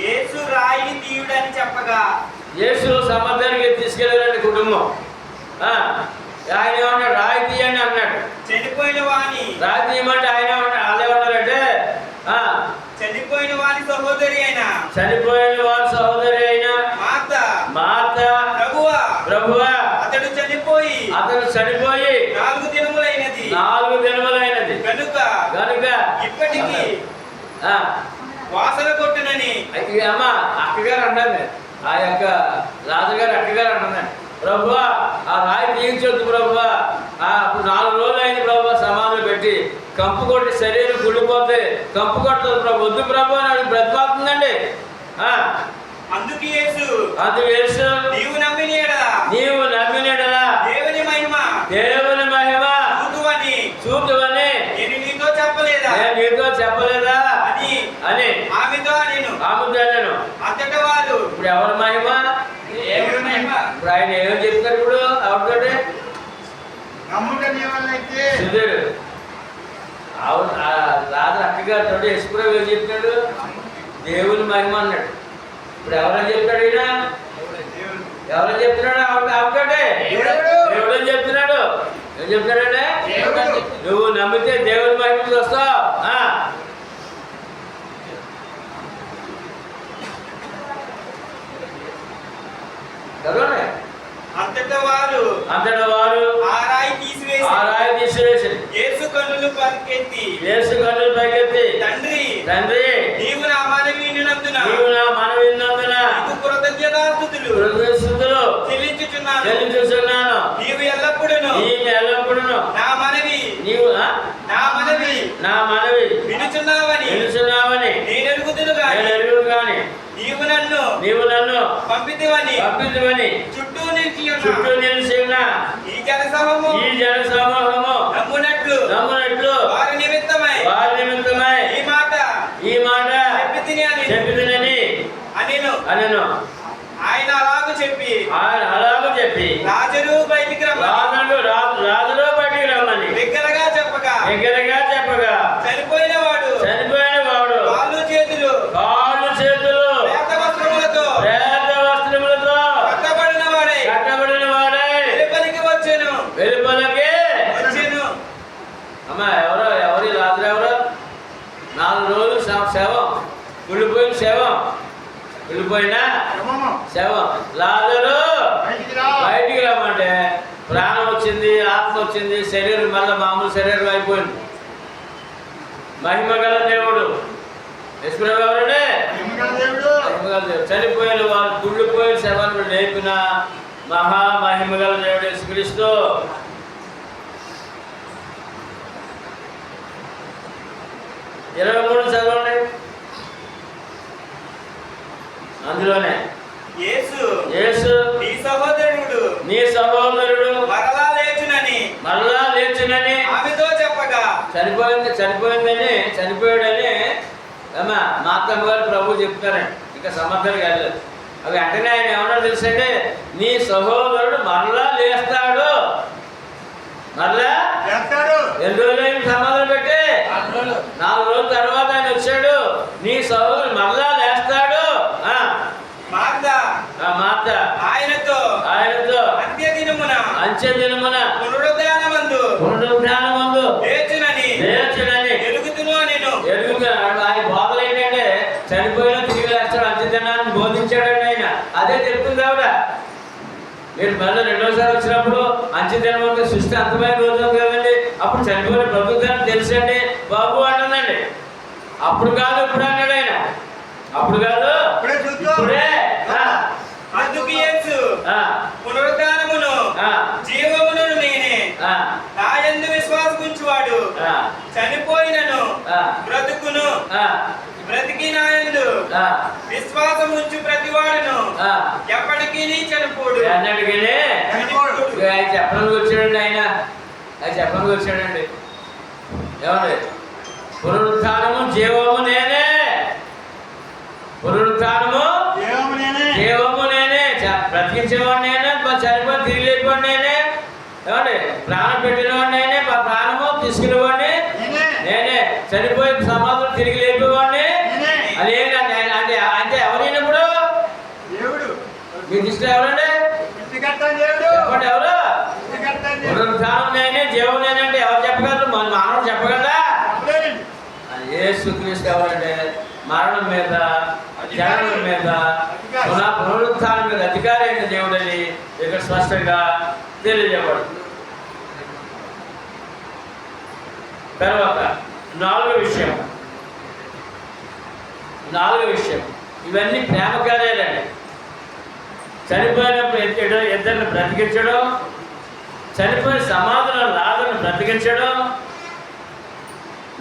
యేసు రాయిని తీయుడని చెప్పగా యేసు సమాధానికి తీసుకెళ్ళారండి కుటుంబం. ఆయన ఏమన్నాడు? రాయి తీయండి అన్నాడు. చనిపోయిన వాణి రాయి తీయమంటే ఆయన వాళ్ళేమన్నారంటే చనిపోయిన వారి సహోదరి అయిన మార్త ప్రభువా అతడు చనిపోయి 4 దినములైనది కనుక ఇప్పటికీ వాసన కొట్టునని అమ్మ అక్కగారు అన్నాను. ఆ యొక్క రాజుగారు అక్కగారు అన్నాను, ప్రభువా ఆ రాయి తీయించొద్దు ప్రభువా, అప్పుడు 4 రోజులు అయింది ప్రభువా సమాధులు పెట్టి, కంపు కొట్టి శరీరం కుళ్ళిపోతే కంపు కొడుతుంది ప్రభు, వద్దు ప్రభు అని బ్రతిపాతుందండి. అందుకు యేసు నీవు నీవు నమ్మిన యెడల దేవుని మహిమ చూపువని నేను నీతో చెప్పలేదా అని ఆమెతో నేను ఆమెను అంతటా వారు ఇప్పుడు ఎవరి మహిమ? దేవుని మహిమ ఇప్పుడు ఆయన ఏమని చెప్తారు ఇప్పుడు ఆవిడతోటి? నమ్ముట నీ వల్ల అయితే సుధీర్ అవును రాజు అక్కగారితో యశ్వరావు ఏం చెప్తాడు? దేవుని మహిమ అన్నాడు. ఇప్పుడు ఎవరని చెప్తాడు ఈయన? ఎవరని చెప్తున్నాడు? ఆవిడతోటే దేవుడని చెప్తున్నాడు. ఏం చెప్తున్నాడంటే నువ్వు నమ్మితే దేవుని మహిమకి వస్తావు. చదవండి. అంతటా వారు ఆ రాయి తీసివేసి యేసు కన్నులు పైకెత్తి తండ్రి నీవు నా మనవి విన్నందున నీకు కృతజ్ఞతాస్తుతులు చెల్లించుచున్నాను నీవు ఎల్లప్పుడూను నా మనవి వినుచున్నావని నేను ఎరుగుదును గాని నీవు నన్ను పంపితివని చుట్టూ నిలిచి ఉన్న ఈ జనసమూహము నమ్మునట్లు వారి నిమిత్తమై ఈ మాట చెప్పితినని అనెను. ఆయన అలాగూ చెప్పి లాజరు బయటికి రమ్మని దగ్గరగా చెప్పగా చనిపోయిన వాడు కాళ్ళు చేతులు ప్రేత వస్త్రములతో కట్టబడిన వాడై వెలుపలికి వచ్చెను. అమ్మా ఎవరి రాత్రి 4 రోజులు శవం వెళ్ళిపోయిన శవం లాజరు బయటికి రమ్మంటే ప్రాణం వచ్చింది, ఆత్మ వచ్చింది, శరీరం మళ్ళీ మామూలు శరీరం అయిపోయింది. మహిమ గల దేవుడు యశ్వరావు ఎవరంటే చనిపోయిన వారు కుళ్ళిపోయిన శవాన్ని లేపిన మహామహిమ గల దేవుడు యేసుక్రీస్తు. ఇరవై 23 చదవండి. అందులోనే యేసు నీ సహోదరుడు మరలా లేచునని ఆమెతో చెప్పగా చనిపోయాడని అమ్మా మా అత్తమ్మ గారు ప్రభు చెప్తారండి. ఇంకా సమర్థనకి వెళ్ళలేదు. అవి వెంటనే ఆయన ఏమన్నా తెలుసండి? నీ సహోదరుడు మరలా లేస్తాడు. ఎన్ని రోజులు సమాధానం పెట్టి 4 రోజుల తర్వాత ఆయన వచ్చాడు. నీ సహోదరుడు మరలా లేస్తాడు. మార్త ఆయనతో అంత్య దినమున పునరుద్ధానమందు లేచునని ఎరుగుతున్నాడు. ఆయన బోధలు ఏంటంటే చనిపోయిన తిరిగి లేస్తాడు, అంత్య దినాన్ని బోధించాడండి ఆయన. అదే చెప్తుంది ఆవిడ. మీరు మళ్ళీ 2వ సారి వచ్చినప్పుడు అంత్య దినం సృష్టి అంతమైన రోజు ఉంది కదండి, అప్పుడు చనిపోయిన ప్రభుత్వాన్ని తెలుసండి బాబు అంటుందండి. అప్పుడు కాదు ఇప్పుడు అన్నాడు ఆయన. అప్పుడు కాదు ఇప్పుడే. అందుకు యేసు పునరుద్ధానమును జీవమును నేనే, నా యందు విశ్వాసముంచువాడు చనిపోయినను బ్రతుకును, బ్రతికి నా యందు విశ్వాసముంచు ప్రతివాడును ఎప్పటికీ చనిపోడు అన్నట్టుగానే ఆయన చెప్పడానికి వచ్చాడండి. ఆయన చెప్పడానికి వచ్చాడండి. ఏమండి? పునరుద్ధానము జీవము నేనే, జీవము నేనే, బ్రతికించేవాడు నేనే, చనిపోయి తిరిగి లేనివాడు నేనే, ఏమండి? ప్రాణం పెట్టినవాడు నేనే, ప్రాణము తీసుకునేవాడిని నేనే, చనిపోయి సమాధులు తిరిగి లేపేవాడిని. అదేంటండి? అంటే ఎవరైనప్పుడు మీ దృష్టిలో ఎవరండి? చెప్పండి ఎవరు? పునరుద్ధానం నేనే, జీవం నేనంటే ఎవరు చెప్పగలరు? మన మానవుడు చెప్పగలరా? యేసుక్రీస్తు ఎవరంటే మరణం మీద, జననం మీద, పునరుత్థానం మీద అధికారి అయిన దేవుడని ఇక్కడ స్పష్టంగా తెలియజేయబడింది. తర్వాత 4వ విషయం ఇవన్నీ ప్రేమ కార్యాలండి. చనిపోయినప్పుడు ఇద్దరిని బ్రతికించడం, చనిపోయిన సమాధులను లాజరును బ్రతికించడం.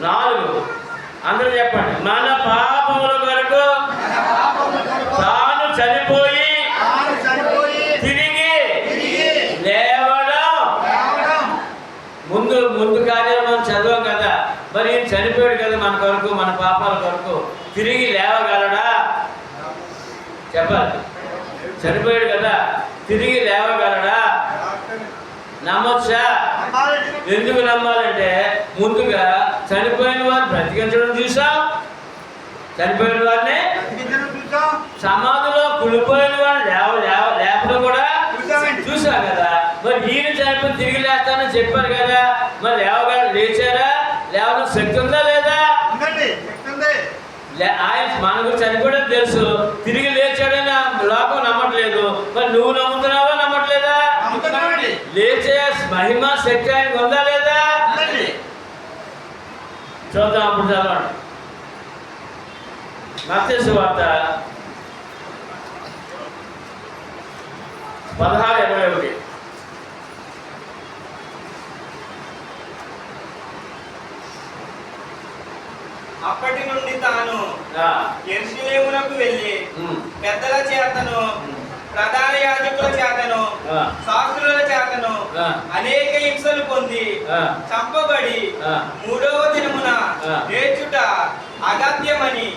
4 అందరూ చెప్పండి. మన పాపముల కొరకు తాను చనిపోయి తిరిగి లేవడం. ముందు కార్యాలు మనం చదవం కదా, మరి ఈయన చనిపోయాడు కదా మన కొరకు, మన పాపాల కొరకు. తిరిగి లేవగలడా? చెప్పాలి. చనిపోయాడు కదా, తిరిగి లేవగలడా? నమ్మొచ్చా? ఎందుకు నమ్మాలంటే ముందుగా చనిపోయిన వారిని బ్రతికించడం చూసాం, చనిపోయిన వారిని సమాధిలో కుడిపోయిన వాడిని లేపడం కూడా చూసాం కదా. మరి ఈయన చనిపోయి తిరిగి లేస్తానని చెప్పారు కదా, మరి లేచారా? లేవడం శక్తి ఉందా లేదా? ఆయన మన గురించి చనిపోవడం తెలుసు, తిరిగి లేచాడని లోకం నమ్మట్లేదు. మరి నువ్వు నమ్ముతున్నావా? నమ్మట్లేదా? లేచే మహిమ శక్తి ఆయనకు ఉందా లేదా? చూద్దాం. అప్పుడు చదవండి మత్తయి సువార్త 16:21. అప్పటి నుండి తాను యెరూషలేమునకు వెళ్ళి పెద్దల చేతను, ప్రధాన యాజకుల చేతను, శాస్త్రుల చేతను అనేక హింసలు పొంది చంపబడి మూడవ దినమున లేచుట అగత్యమని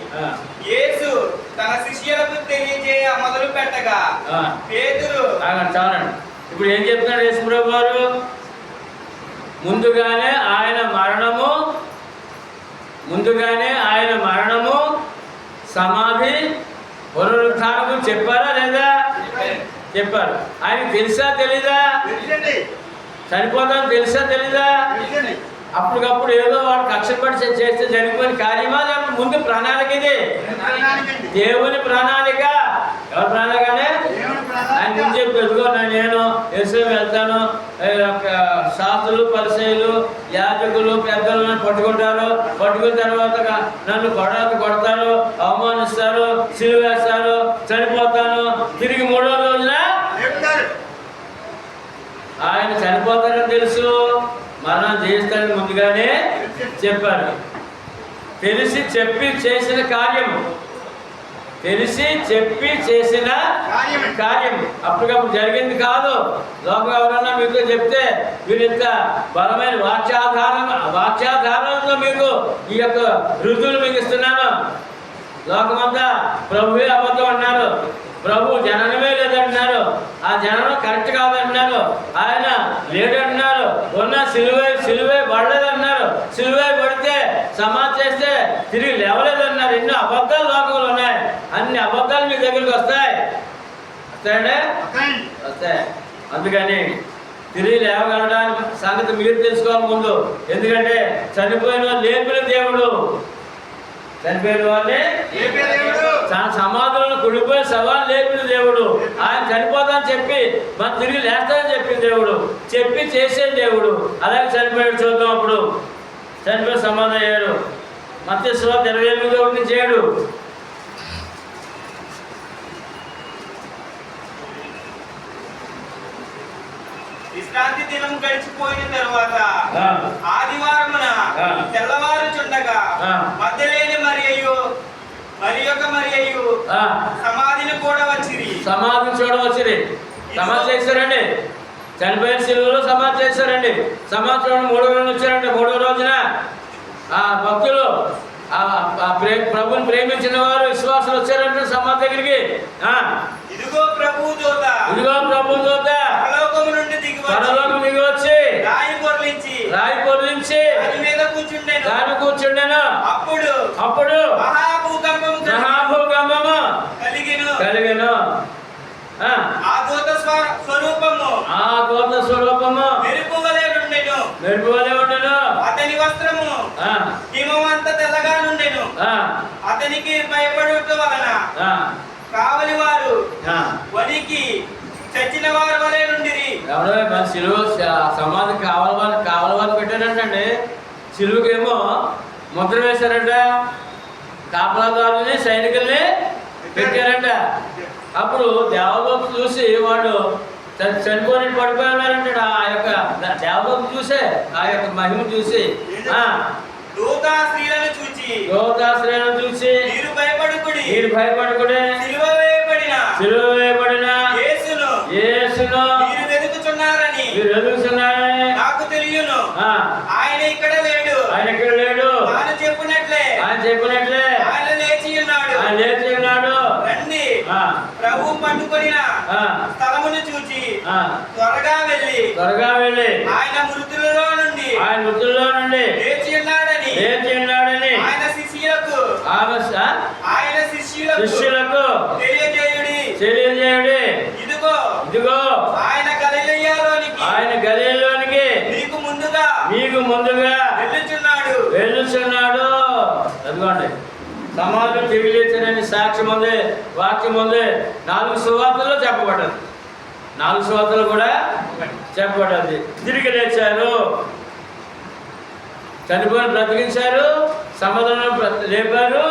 యేసు తన శిష్యులకు తెలియజేయ మొదలు పెట్టగా పేతురు. చాలండి. ఇప్పుడు ఏం చెప్తున్నాడు యేసుప్రభు వారు? ముందుగానే ఆయన మరణము సమాధి పునరుత్థానము చెప్పారా లేదా? చెప్పారు. ఆయన తెలుసా తెలీదా? చనిపోతాను తెలుసా తెలీదా? అప్పటికప్పుడు ఏదో వాడు కష్టపడి చేస్తే జరిగిపోయిన కార్యమా? లేకపోతే ముందు ప్రణాళిక? ఇది దేవుని ప్రణాళిక. ఎవరి ప్రణాళికనే? ఆయన ముందు చెప్పి ఎదుగో నేను యెరూషలేము వెళ్తాను, శాస్త్రులు, పరిసయ్యులు, యాజకులు, పెద్దలు నన్ను పట్టుకున్న తర్వాత నన్ను కొడతారు, అవమానిస్తారు, సిలువ వేస్తారు, చనిపోతాను, తిరిగి మూడో రోజున ఆయన చనిపోతారని తెలుసు, మరణం చేస్తాడని ముందుగానే చెప్పారు. తెలిసి చెప్పి చేసిన కార్యము, అప్పటికప్పుడు జరిగింది కాదు. లోకం ఎవరన్నా మీతో చెప్తే మీరు ఇంత బలమైన వాక్యాధారంలో మీకు ఈ యొక్క రుజువులు మీకు ఇస్తున్నాను. లోకమంతా ప్రభువే అబద్ధం అన్నారు, ప్రభు జననమే లేదంటున్నారు, ఆ జననం కరెక్ట్ కాదంటున్నారు, ఆయన లేడంటున్నారు, ఉన్న సిలువే పడలేదన్నారు, సిలువే పడితే సమాధి చేస్తే తిరిగి లేవలేదన్నారు. ఎన్నో అబద్ధాలు లోకంలో ఉన్నాయి. అన్ని అబద్ధాలు మీ దగ్గరికి వస్తాయండి. అందుకని తిరిగి లేవగలడానికి సంగతి మీరు తెలుసుకోవాలి ముందు. ఎందుకంటే చనిపోయిన వాళ్ళు లేపిన దేవుడు, చనిపోయిన వాళ్ళే సమాధులను కుడిపోయిన సవాలు లేపిన దేవుడు. ఆయన చనిపోతానని చెప్పి మనం తిరిగి లేస్తానని చెప్పిన దేవుడు, చెప్పి చేసే దేవుడు. అలాగే చనిపోయాడు. చూద్దాం. అప్పుడు చనిపోయి సమాధి అయ్యాడు. మత్తయి సువార్త 28:1-7. విశ్రాంతి దినం గడిచిపోయిన తరువాత ఆదివారమున తెల్లవారుచుండగా మగ్దలేని మరియయు సమాధిని కూడా వచ్చిరి. సమాధి చేశారండి. చనిపోయిన సిలువలో సమాధి చేశారండి. సమాధి చూడండి. 3వ రోజున వచ్చారండి. 3వ రోజున ఆ భక్తులు, ప్రభుని ప్రేమించిన వారు, విశ్వాసులు వచ్చారంటే సమాధి దగ్గరికి. ఇదిగో ప్రభు దూత పరలోకము నుండి దిగి వచ్చి రాయి పొర్లించి దాని కూర్చుండెను. అప్పుడు మహాభూకంపము కలిగెను. ఆ దూత స్వరూపము మెరుపు వలె ఉండెను. అతని వస్త్రము హిమవంత తెల్లగా నుండెను. అతనికి భయపడుట వలన కావలి వారు వనికి చచ్చిన వారి వలె నుండిరి. సమాధి కావాలని పెట్టారంటండి. సిలువకేమో ముద్ర వేశారంట, కాపలాదారుని, సైనికుల్ని పెట్టారంట. అప్పుడు దేవదూత చూసి వాడు చనిపోయి పడిపోయారంటాడు. ఆ యొక్క దేవదూత చూసే, ఆ యొక్క మహిమ చూసి, దూతాశ్రీలను చూచి మీరు భయపడకుడి, సిలువ వేయబడిన యేసును యేసును మీరు వెతుకుచున్నారని నాకు తెలియను. ఆయన ఇక్కడ లేడు. ఆయన ఇక్కడ లేడు. ఆయన చెప్పినట్లే ఆయన లేచి ఉన్నాడు. రండి, ప్రభు పండుకొనిన స్థలమును చూచి త్వరగా వెళ్ళి ఆయన మృతులలో నుండి లేచి ఉన్నాడని ఆయన శిష్యులకు తెలియజేయుడి. ఇదిగో ఆయన గలిలయలోనికి మీకు ముందుగా వెళ్ళుచున్నాడు. అదిగోండి, సమాజం తిరిగి లేచానని సాక్ష్యం ఉంది, వాక్యం ఉంది. 4 సువార్తల్లో చెప్పబడ్డది. 4 సువార్తలు కూడా చెప్పబడ్డది. తిరిగి లేచారు, చనిపోయి బ్రతికించారు, సమాధానం లేపారు.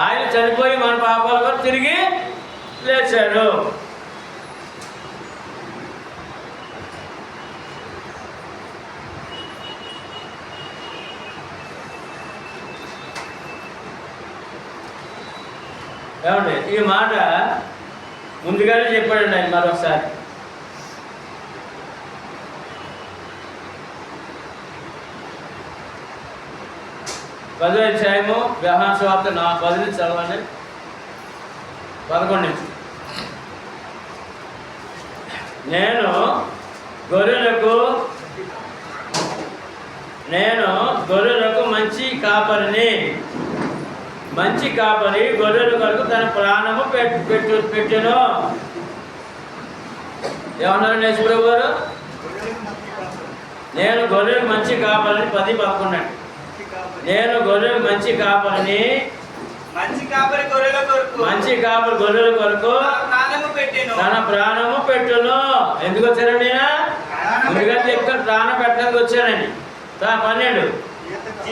ఆయన చనిపోయి మన పాపాల వల్ల తిరిగి లేచాడు. ఏమండి, ఈ మాట ముందుగానే చెప్పాడండి ఆయన మరొకసారి. పదో అధ్యాయము యోహాను సువార్త 10 నుంచి చదవండి. 11 నుంచి. నేను గొర్రెలకు మంచి కాపరి గొర్రెల కొరకు తన ప్రాణము పెట్టెను. ఏమన్నారు నేర్చుకోరు గారు? నేను గొర్రెలకు మంచి కాపరిని 10-11. నేను గొర్రెలకు మంచి కాపరి గొర్రెల కొరకు తన ప్రాణము పెట్టును. ఎందుకు వచ్చారండి? ముందుగా చెప్తాను, ప్రాణం పెట్టడానికి వచ్చానని. 12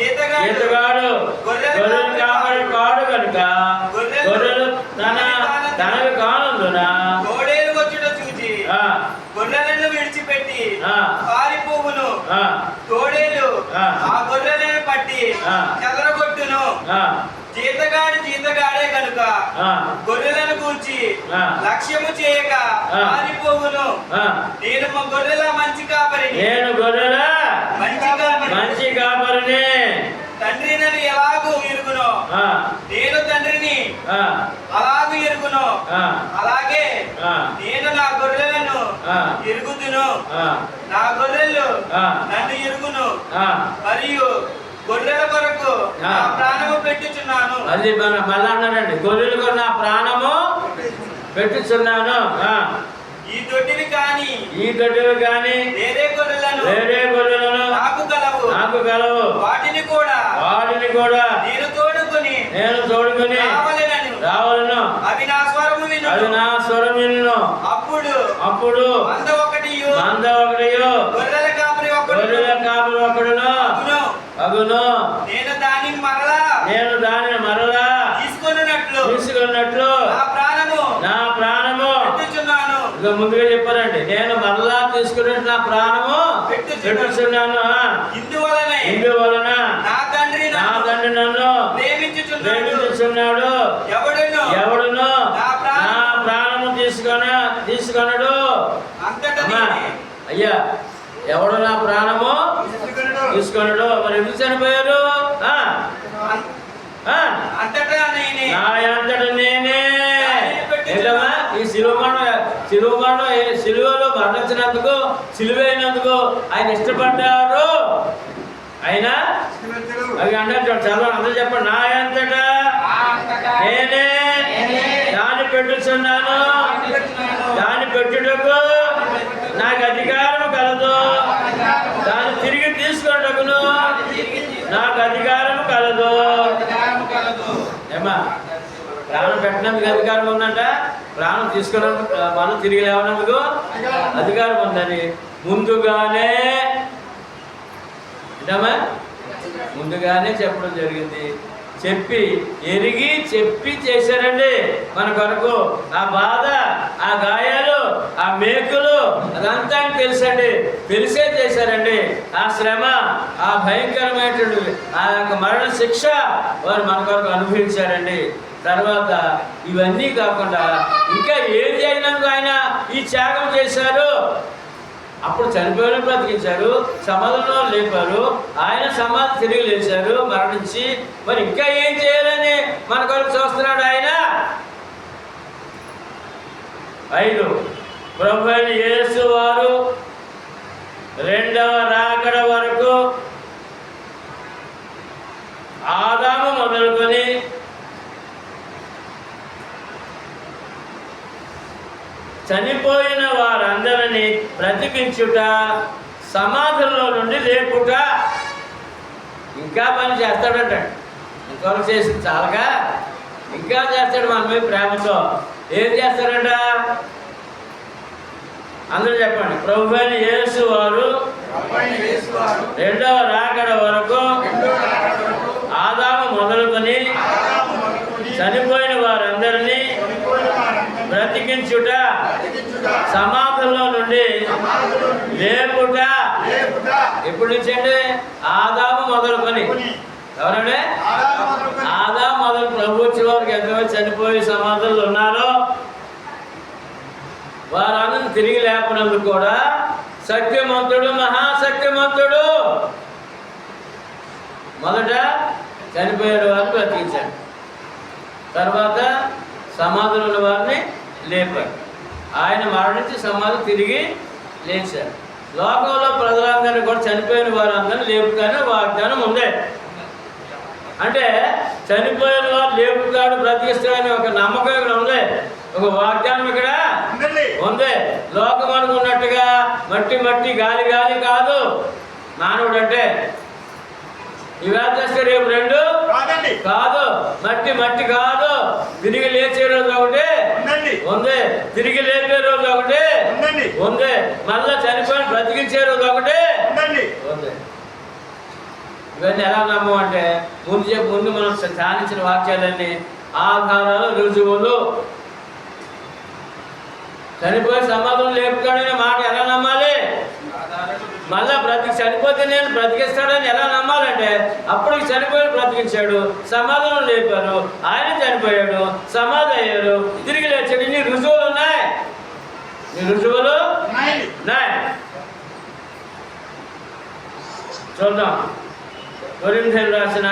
ఈతగాడు గొర్రెలు కాపరి కాడు కనుక గొర్రెలు తనవి కానందున గొర్రెలను విడిచిపెట్టి పారిపోవును. తోడేలు ఆ గొర్రెలను పట్టి చెదరగొట్టును. జీతగాడే కనుక గొర్రెలను కూర్చి లక్ష్యము చేయక పారిపోవును. నేను మా గొర్రెల మంచి కాపరిని. తండ్రి నన్ను ఎలాగూ ఎరుగును, నేను తండ్రిని అలాగూ ఎరుగును. అలాగే నేను నా గొర్రెలను ఎరుగుదును, నా గొర్రెలు నన్ను ఎరుగును. మరియు గొర్రెల కొరకు నా ప్రాణము పెట్టుచున్నాను. అది మళ్ళా అన్నారండి, గొర్రెల కొరకు నా ప్రాణము పెట్టుచున్నాను. ఈ దొడ్డివి కానీ వేరే గొర్రెలను నాకు కలవు. వాటిని కూడా నేను తోడుకొని రావాలను. అవి నా స్వరము వినును. అప్పుడు మంద ఒకటియు గొర్రెల కాపరి ఒకడును అగును. నేను దానిని మరలా తీసుకున్నట్లు నా ప్రాణము ముందుగా చెప్పారండి. నేను మరలా తీసుకున్నట్టు నా ప్రాణము పెట్టుచున్నాను. ఇందువలన నా తండ్రి నన్ను ప్రేమించుచున్నాడు. ఎవడును నా ప్రాణము తీసుకొనడు. అయ్యా, ఎవడు నా ప్రాణము తీసుకొనడు. మరి ఎందుకు చనిపోయారు? నా అంతటా నేనే. ఏంటమ్మా, ఈ సిలువలో మరణించినందుకు, సిలువైనందుకు ఆయన ఇష్టపడ్డారు. ఆయన అది అన్నట్టు చదవండి, అందరూ చెప్పండి. నా అంతటా నేనే దాన్ని పెట్టుచున్నాను. దాన్ని పెట్టుటకు నాకు అధికారం కలదు. దాన్ని తిరిగి తీసుకున్నటకును నాకు అధికారం కలదు. ఏమా, ప్రాణం పెట్టినందుకు అధికారం ఉందంట, ప్రాణం తీసుకున్నందుకు మనం తిరిగి లేవనందుకు అధికారం ఉందని ముందుగానే చెప్పడం జరిగింది. చెప్పి చేశారండి మన కొరకు. ఆ బాధ, ఆ గాయాలు, ఆ మేకులు అదంతా తెలుసండి. తెలిసే చేశారండి. ఆ శ్రమ, ఆ భయంకరమైనటువంటి ఆ యొక్క మరణ శిక్ష వారు మన కొరకు అనుభవించారండి. తర్వాత ఇవన్నీ కాకుండా ఇంకా ఏం చేయనందుకు ఆయన ఈ త్యాగం చేశారు. అప్పుడు చనిపోయిన బ్రతికించారు, సమాధిలో లేపారు, ఆయన సమాధి తిరిగి లేచారు మరణించి. మరి ఇంకా ఏం చేయాలని మన కొరకు చూస్తున్నాడు ఆయన. 5 ప్రభువైన యేసు వారు రెండవ రాకడ వరకు ఆదాము మొదలుకొని చనిపోయిన వారందరినీ బ్రతికించుట, సమాధుల్లో నుండి లేపుట. ఇంకా పని చేస్తాడంట. ఇంకొకరు చేసింది చాలగా ఇంకా చేస్తాడు మన మీద ప్రేమతో. ఏం చేస్తాడంట? అందరూ చెప్పండి. ప్రభువైన యేసు వారు రెండవ రాకడ వరకు ఆదాము మొదలుకొని చనిపోయిన వారందరినీ బ్రతికించుట, సమాధుల్లో నుండి లేపుట. ఎప్పటి నుంచి అండి? ఆదాము మొదలుకొని. ఎవరండి? ఆదాము మొదలు ప్రభు వచ్చే వారికి ఎంతమంది చనిపోయి సమాధుల్లో ఉన్నారో వారందరిని తిరిగి లేపనందుకు కూడా శక్తిమంతుడు, మహాశక్తిమంతుడు. మొదట చనిపోయిన వారిని బ్రతికించాడు, తర్వాత సమాధులు ఉన్న వారిని లేపాడు. ఆయన మరణించి సమాధి తిరిగి లేచాడు. లోకంలో ప్రజలందరినీ కూడా చనిపోయిన వారందరినీ లేపుతానే వాగ్దానం ఉంది. అంటే చనిపోయిన వారు లేపుతాడు, బ్రతికిస్తాడని ఒక నమ్మకం ఇక్కడ ఉంది, ఒక వాగ్దానం ఇక్కడ ఉంది. లోకం అనుకున్నట్టుగా మట్టి మట్టి గాలి గాలి కాదు మానవుడు అంటే. ఇవాళ చేస్తే రేపు 2 కాదు, మట్టి మట్టి కాదు. తిరిగి లేచే రోజు ఒకటి ఉంది, తిరిగి లేపే రోజు ఒకటి ఉంది, మళ్ళా చనిపోయిన బ్రతికించే రోజు ఒకటి ఉంది. ఇవన్నీ ఎలా నమ్మమంటే ముందు మనం ధ్యానించిన వాక్యాలన్నీ ఆధారాలు, రుజువులు. చనిపోయి సమాధులు లేపుతాడనే మాట ఎలా నమ్మాలి? మళ్ళా చనిపోతే నేను బ్రతికిస్తాడని ఎలా నమ్మాలంటే అప్పుడు చనిపోయి బ్రతికించాడు, సమాధులు లేపారు, ఆయన చనిపోయాడు, సమాధి అయ్యారు, తిరిగి లేచాడు. నీ రుజువులు ఉన్నాయి, నీ రుజువులు ఉన్నాయి. చూద్దాం. కొరింథీయులకు రాసిన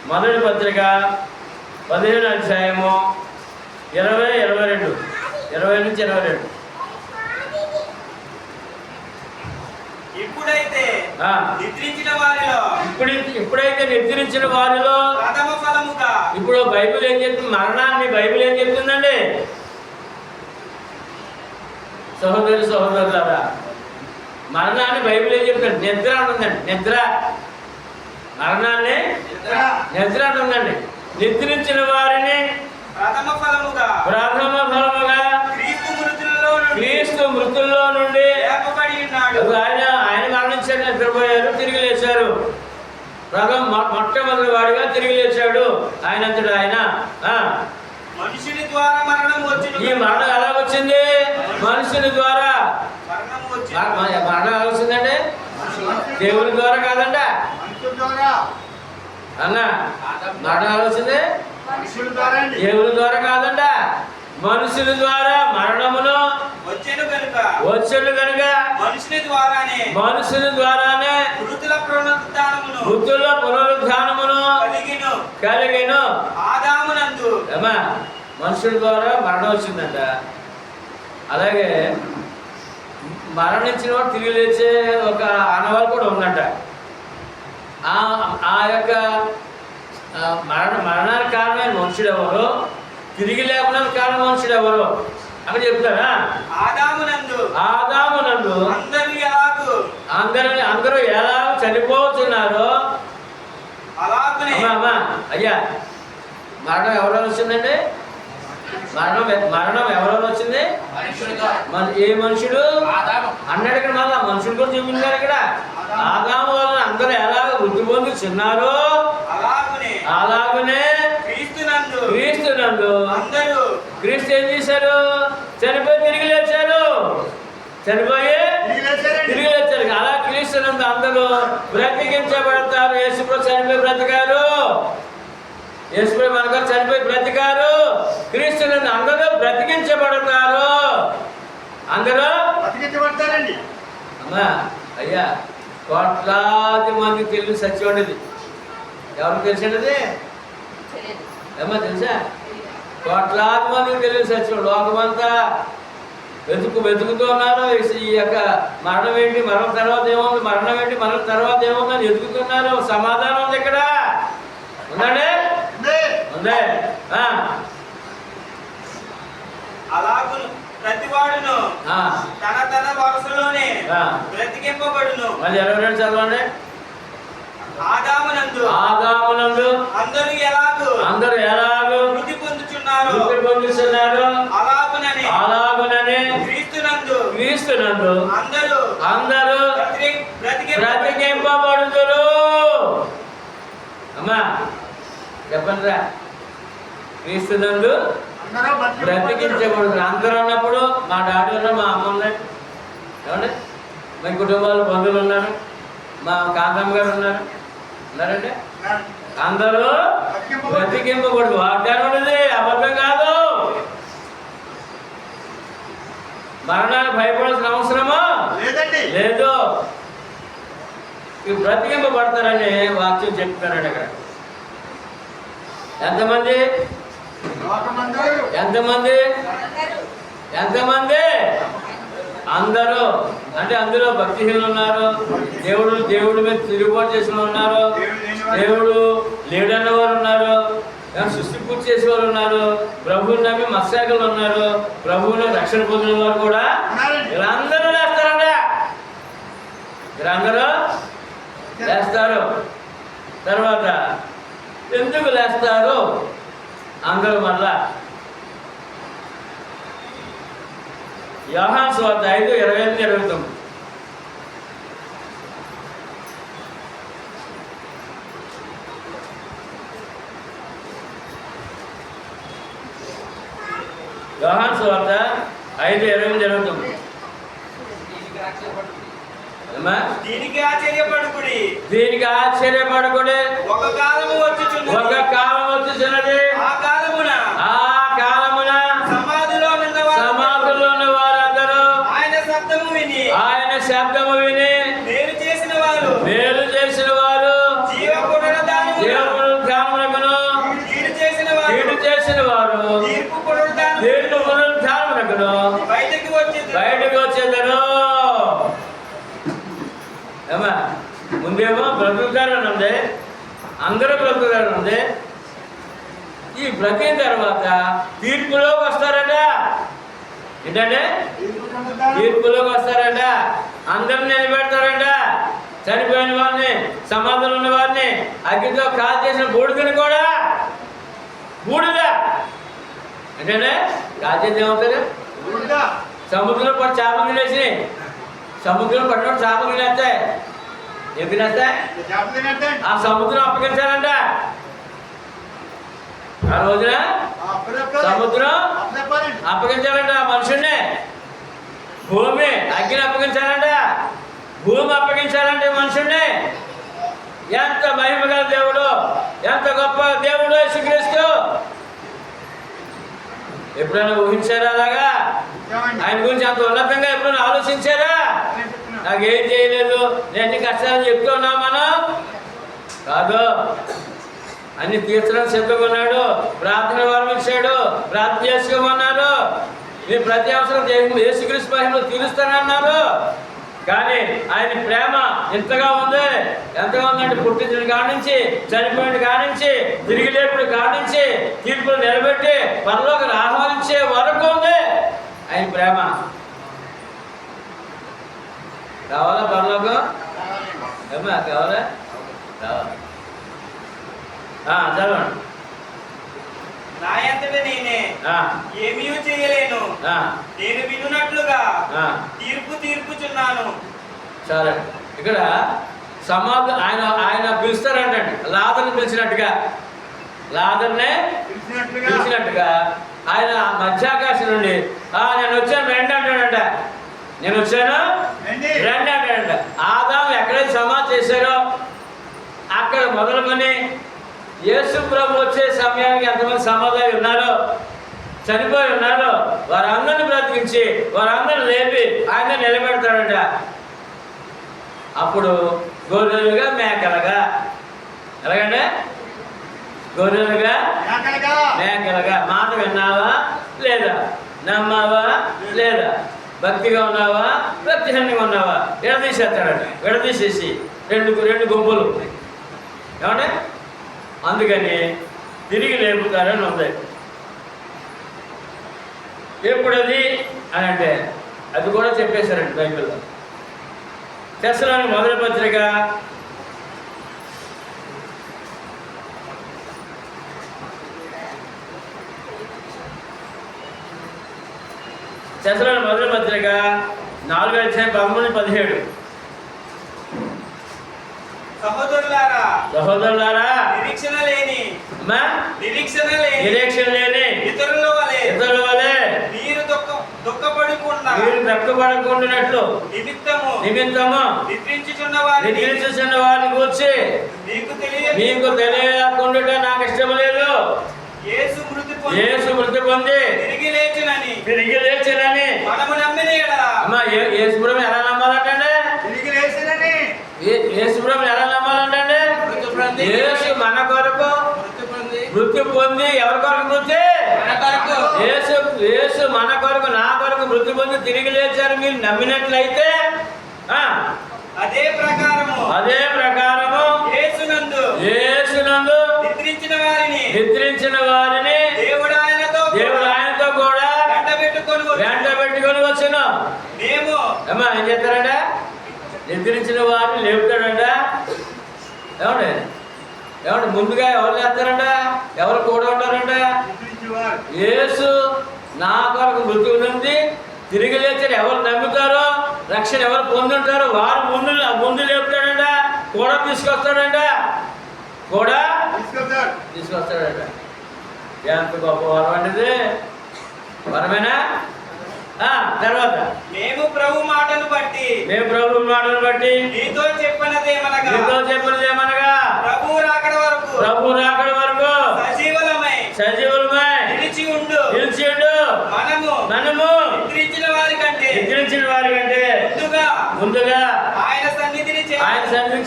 మొదటి పత్రిక 15వ అధ్యాయము 20 నుంచి 22. ఇప్పుడైతే నిద్రించిన వారిలో ప్రథమ ఫలముగా. ఇప్పుడు బైబిల్ ఏం చెప్తుంది? మరణాన్ని బైబిల్ ఏం చెప్తుందండి? సహోదరులారా, మరణాన్ని బైబిల్ ఏం చెప్తుంది? నిద్ర అంటుందండి. నిద్ర, మరణాన్ని నిద్ర అంటుందండి. నిద్రించిన వారిని ప్రథమ ఫలముగా క్రీస్తు మృతుల్లో నుండి లేపబడి ఉన్నాడు. ఆయన మరణించాడు, నిద్రపోయారు, తిరిగి లేచారు. మొట్టమొదటి వాడిగా తిరిగి లేచాడు ఆయనంతడు ఆయన. మనుషుని ద్వారా మరణం వచ్చింది. ఈ మరణం ఎలా వచ్చింది? మనుషుని ద్వారా మరణం ఎలా వచ్చిందండి? దేవుని ద్వారా కాదంట అన్న. మరణం ఎలా వచ్చింది? దేవుని ద్వారా కాదంట, మనుషుల ద్వారా మరణమును వచ్చేను కనుక మనుషుని ద్వారానే మృతుల పునరుద్ధానమును కలిగిను. ఆదామునందు ఏమా మనుషుల ద్వారా మరణం వచ్చిందంట. అలాగే మరణించిన వాడు తిరిగి లేచే ఒక ఆనవాళ్ళు కూడా ఉందంట. ఆ యొక్క మరణానికి కారణమైన మనుషుడు ఎవరు, తిరిగి లేపడానికి కారణం మనుషుడు ఎవరు అని చెప్తారా? ఆదామునందు అందరూ ఎలా చనిపోతున్నారో అయ్యా. మరణం ఎవరో వచ్చిందండి? మరణం ఎవరో వచ్చింది? ఏ మనుషుడు అన్నాడు ఇక్కడ. మళ్ళా మనుషుడు కూడా చెప్పించారు ఇక్కడ. ఆదాము వలన అందరూ ఎలా వృద్ధి పొందుతున్నారో అలాగనే క్రీస్తునందు క్రీస్తు ఏం చేశారు? చనిపోయి తిరిగి లేచారు. అలా క్రీస్తునందు అందరూ బ్రతికించబడతారు. యేసుప్రభు చనిపోయి బ్రతికారు. యేసుపై మనకు చనిపోయి బ్రతికారు. క్రీస్తులను అందరూ బ్రతికించబడతారు. అందరూ బతికించబడతారండి. అమ్మా అయ్యా, కోట్లాది మందికి తెలియని సత్యం ఉండేది. ఎవరికి తెలిసినది ఏమో తెలుసా? కోట్లాది మందికి తెలియని సత్యం. లోకమంతా వెతుకుతూ ఉన్నారు. ఈ యొక్క మరణం ఏంటి, మరణం తర్వాత ఏముంది, మరణం ఏంటి, మరణం తర్వాత ఏముంది అని వెతుకుతున్నారు. సమాధానం ఉంది ఇక్కడ. ఉందండి, ఉంది. అలాగును ప్రతివాడును తన తన వరుసలోనే బ్రతికింపబడును. మళ్ళీ 22 చదవండి. ఆదామునందు అందరూ ఎలాగూ వృద్ధి పొందుచున్నారు అలాగుననే క్రీస్తునందు అందరూ బ్రతికింపబడుదురు. అమ్మా చెప్పండి రా. క్రీస్తునందు బ్రతికించబడుతున్నారు. అందరూ ఉన్నప్పుడు మా డాడీ ఉన్నారు, మా అమ్మ ఉన్నాయి, ఏమండి మా కుటుంబాలు బంధువులు ఉన్నారు, మా కాంతమ్మ గారు ఉన్నారండి. అందరూ బ్రతికింపబడుతు. వాగ్దానం ఉన్నది, అబద్ధం కాదు. మరణానికి భయపడాల్సిన అవసరమా లేదు. బ్రతికింపబడతారని వాక్యం చెప్తారండి అక్కడ. ఎంతమంది అందరూ. అంటే అందులో భక్తిహీనులు ఉన్నారు, దేవుడి మీద తిరుగుబాటు చేసిన ఉన్నారు, దేవుడు లేడన్న వారు ఉన్నారు, సృష్టి పూర్తి చేసే వారు ఉన్నారు, ప్రభువుని నమ్మి మత్స్యాకులు ఉన్నారు, ప్రభువుని రక్షణ పొందిన వారు కూడా వీళ్ళందరూ లేస్తారంట. వీళ్ళందరూ లేస్తారు. తర్వాత ఎందుకు లేస్తారు అందరూ? మళ్ళా యోహాను సువార్త 5:28-29. యోహాను సువార్త 5:28-29. దీనికి ఆశ్చర్యపడుకుడి. ఒక కాలము వచ్చుచున్నది. ఆ కాలమున సమాధిలో ఉన్న వారందరూ ఆయన శబ్దము విని మేలు చేసిన వారు జీవ పునరుద్ధానమునకును కీడు చేసిన వారు తీర్పు పునరుద్ధానమునకును బయటకు వచ్చేదరు. ఏమా ముందేమో బ్రతుకుతారని ఉంది, అందరూ బ్రతుకుతారని ఉంది. ఈ బ్రతికిన తర్వాత తీర్పులోకి వస్తారట. ఏంటంటే తీర్పులోకి వస్తారట. అందరిని నిలబెడతారట. చనిపోయిన వారిని, సమాధులు ఉన్న వారిని, అగ్గితో కాల్ చేసిన బూడిదని కూడా. బూడిద ఏంటంటే కాల్ చేసి ఏమవుతారు? సముద్రంలో పడి చేపలు తినేసి, సముద్రం పడినప్పుడు చేపలు తినేస్తాయి. ఏం తినేస్తాయి? ఆ సముద్రం అప్పగించాలంట. ఆ రోజున సముద్రం అప్పగించాలంట ఆ మనుషుల్ని. భూమి అగ్ని అప్పగించాలంట. భూమి అప్పగించాలంటే మనుషుల్ని. ఎంత మహిమ గల దేవుడు, ఎంత గొప్ప దేవుడు యేసుక్రీస్తు. ఎప్పుడైనా ఊహించారా అలాగా? ఆయన గురించి అంత ఉన్నతంగా ఎప్పుడైనా ఆలోచించారా? నాకేం చేయలేదు, నేను ఎన్ని కష్టాలు చెప్తున్నా మనం కాదు. అన్ని తీర్చడం సిద్ధంగా ఉన్నాడు. ప్రార్థన వరం ఇచ్చాడు, ప్రార్థన చేసుకోమన్నాడు. మీ ప్రతి అవసరం యేసుక్రీస్తు మహిమలో తీరుస్తానన్నారు. కానీ ఆయన ప్రేమ ఎంతగా ఉంది, ఎంతగా ఉందంటే పుట్టించిన కాడి నుంచి, చనిపోయిన కాడి నుంచి, తిరిగి లేపుడు కాడి నుంచి, తీర్పులు నిలబెట్టి పరలోకం ఆహ్వానించే వరకు ఉంది ఆయన ప్రేమ. కావాలా పరలోకం? ఏమా కావాలా? కావాలి. చదవండి. నా అంతటా నేనే ఏమీ చేయలేను, నేను వినున్నట్లుగా తీర్పుచున్నాను. సరే, ఇక్కడ సమాధి ఆయన పిలుస్తారంటండి. లాదర్ని పిలిచినట్టుగా, లాదర్నే పిలిచినట్టుగా ఆయన మధ్యాకాశం నుండి నేను వచ్చాను రండి అంటాడంట. నేను వచ్చాను రండి అంటాడంట. ఆదాము ఎక్కడైతే సమాధి చేశారో అక్కడ మొదలుకొని యేసు ప్రభు వచ్చే సమయానికి ఎంతమంది సమాధానం ఉన్నారో, చనిపోయి ఉన్నారో వారందరిని బ్రతికించి వారందరిని లేపి ఆయన నిలబెడతాడట. అప్పుడు గొర్రెలుగా మేకలుగా, ఎలాగంటే గొర్రెలుగా మేకలుగా మాట విన్నావా లేదా, నమ్మావా లేదా, భక్తిగా ఉన్నావా భక్తిహీనంగా ఉన్నావా విడదీసేస్తాడట. విడదీసేసి రెండు గుంపులు ఏమంటే అందుకని తిరిగి లేపుతారని ఉంది. ఎప్పుడది అని అంటే అది కూడా చెప్పేశారండి బైబిల్లో. తెస్సలోని మొదటి పత్రిక 4:13-17. సహోదరులారా నిరీక్షణ లేని ఇతరుల వలె మీరు దుఃఖపడకుండా నిమిత్తము నిద్రించుచున్న వారిని గూర్చి మీకు తెలియకుండుట నాకు ఇష్టం లేదు. యేసు మృతి పొంది తిరిగి లేచునని మనము నమ్మిన యెడల అమ్మా యేసుప్రభు ఎలా నమ్మాలంటే యేసుప్రభు ఎలా నమ్మాలంటే యేసు మన కొరకు మృతి పొంది ఎవరి కొరకు మృతి యేసు మన కొరకు నా కొరకు మృతి పొంది తిరిగి లేచారు మీరు నమ్మినట్లయితే అదే ప్రకారము యేసునందు నిద్రించిన వారిని దేవుడు ఆయనతో కూడా వెంట పెట్టుకొని వచ్చును. అమ్మా ఏం చేస్తారంట? నిద్రించిన వారిని లేపుతాడంట. ఏమండి ముందుగా ఎవరు లేస్తారంట? ఎవరు కూడా ఉంటారంట? యేసు నా కొరకు మృతి ఉంది తిరిగి లేచారు ఎవరు నమ్ముతారో రక్షణ ఎవరు పొందుంటారో వారు ముందు లేపుతాడంట. కూడా తీసుకొస్తాడంట. ఎంత గొప్ప వరం అండి. వరమేనా? తర్వాత మేము ప్రభు మాటను బట్టి నీతో చెప్పినదేమనగా ప్రభు రాకడ వరకు సజీవులమై నిలిచి ఉండు. మనము నిద్రించిన వారి కంటే ముందుగా ఆయన సన్నిధిని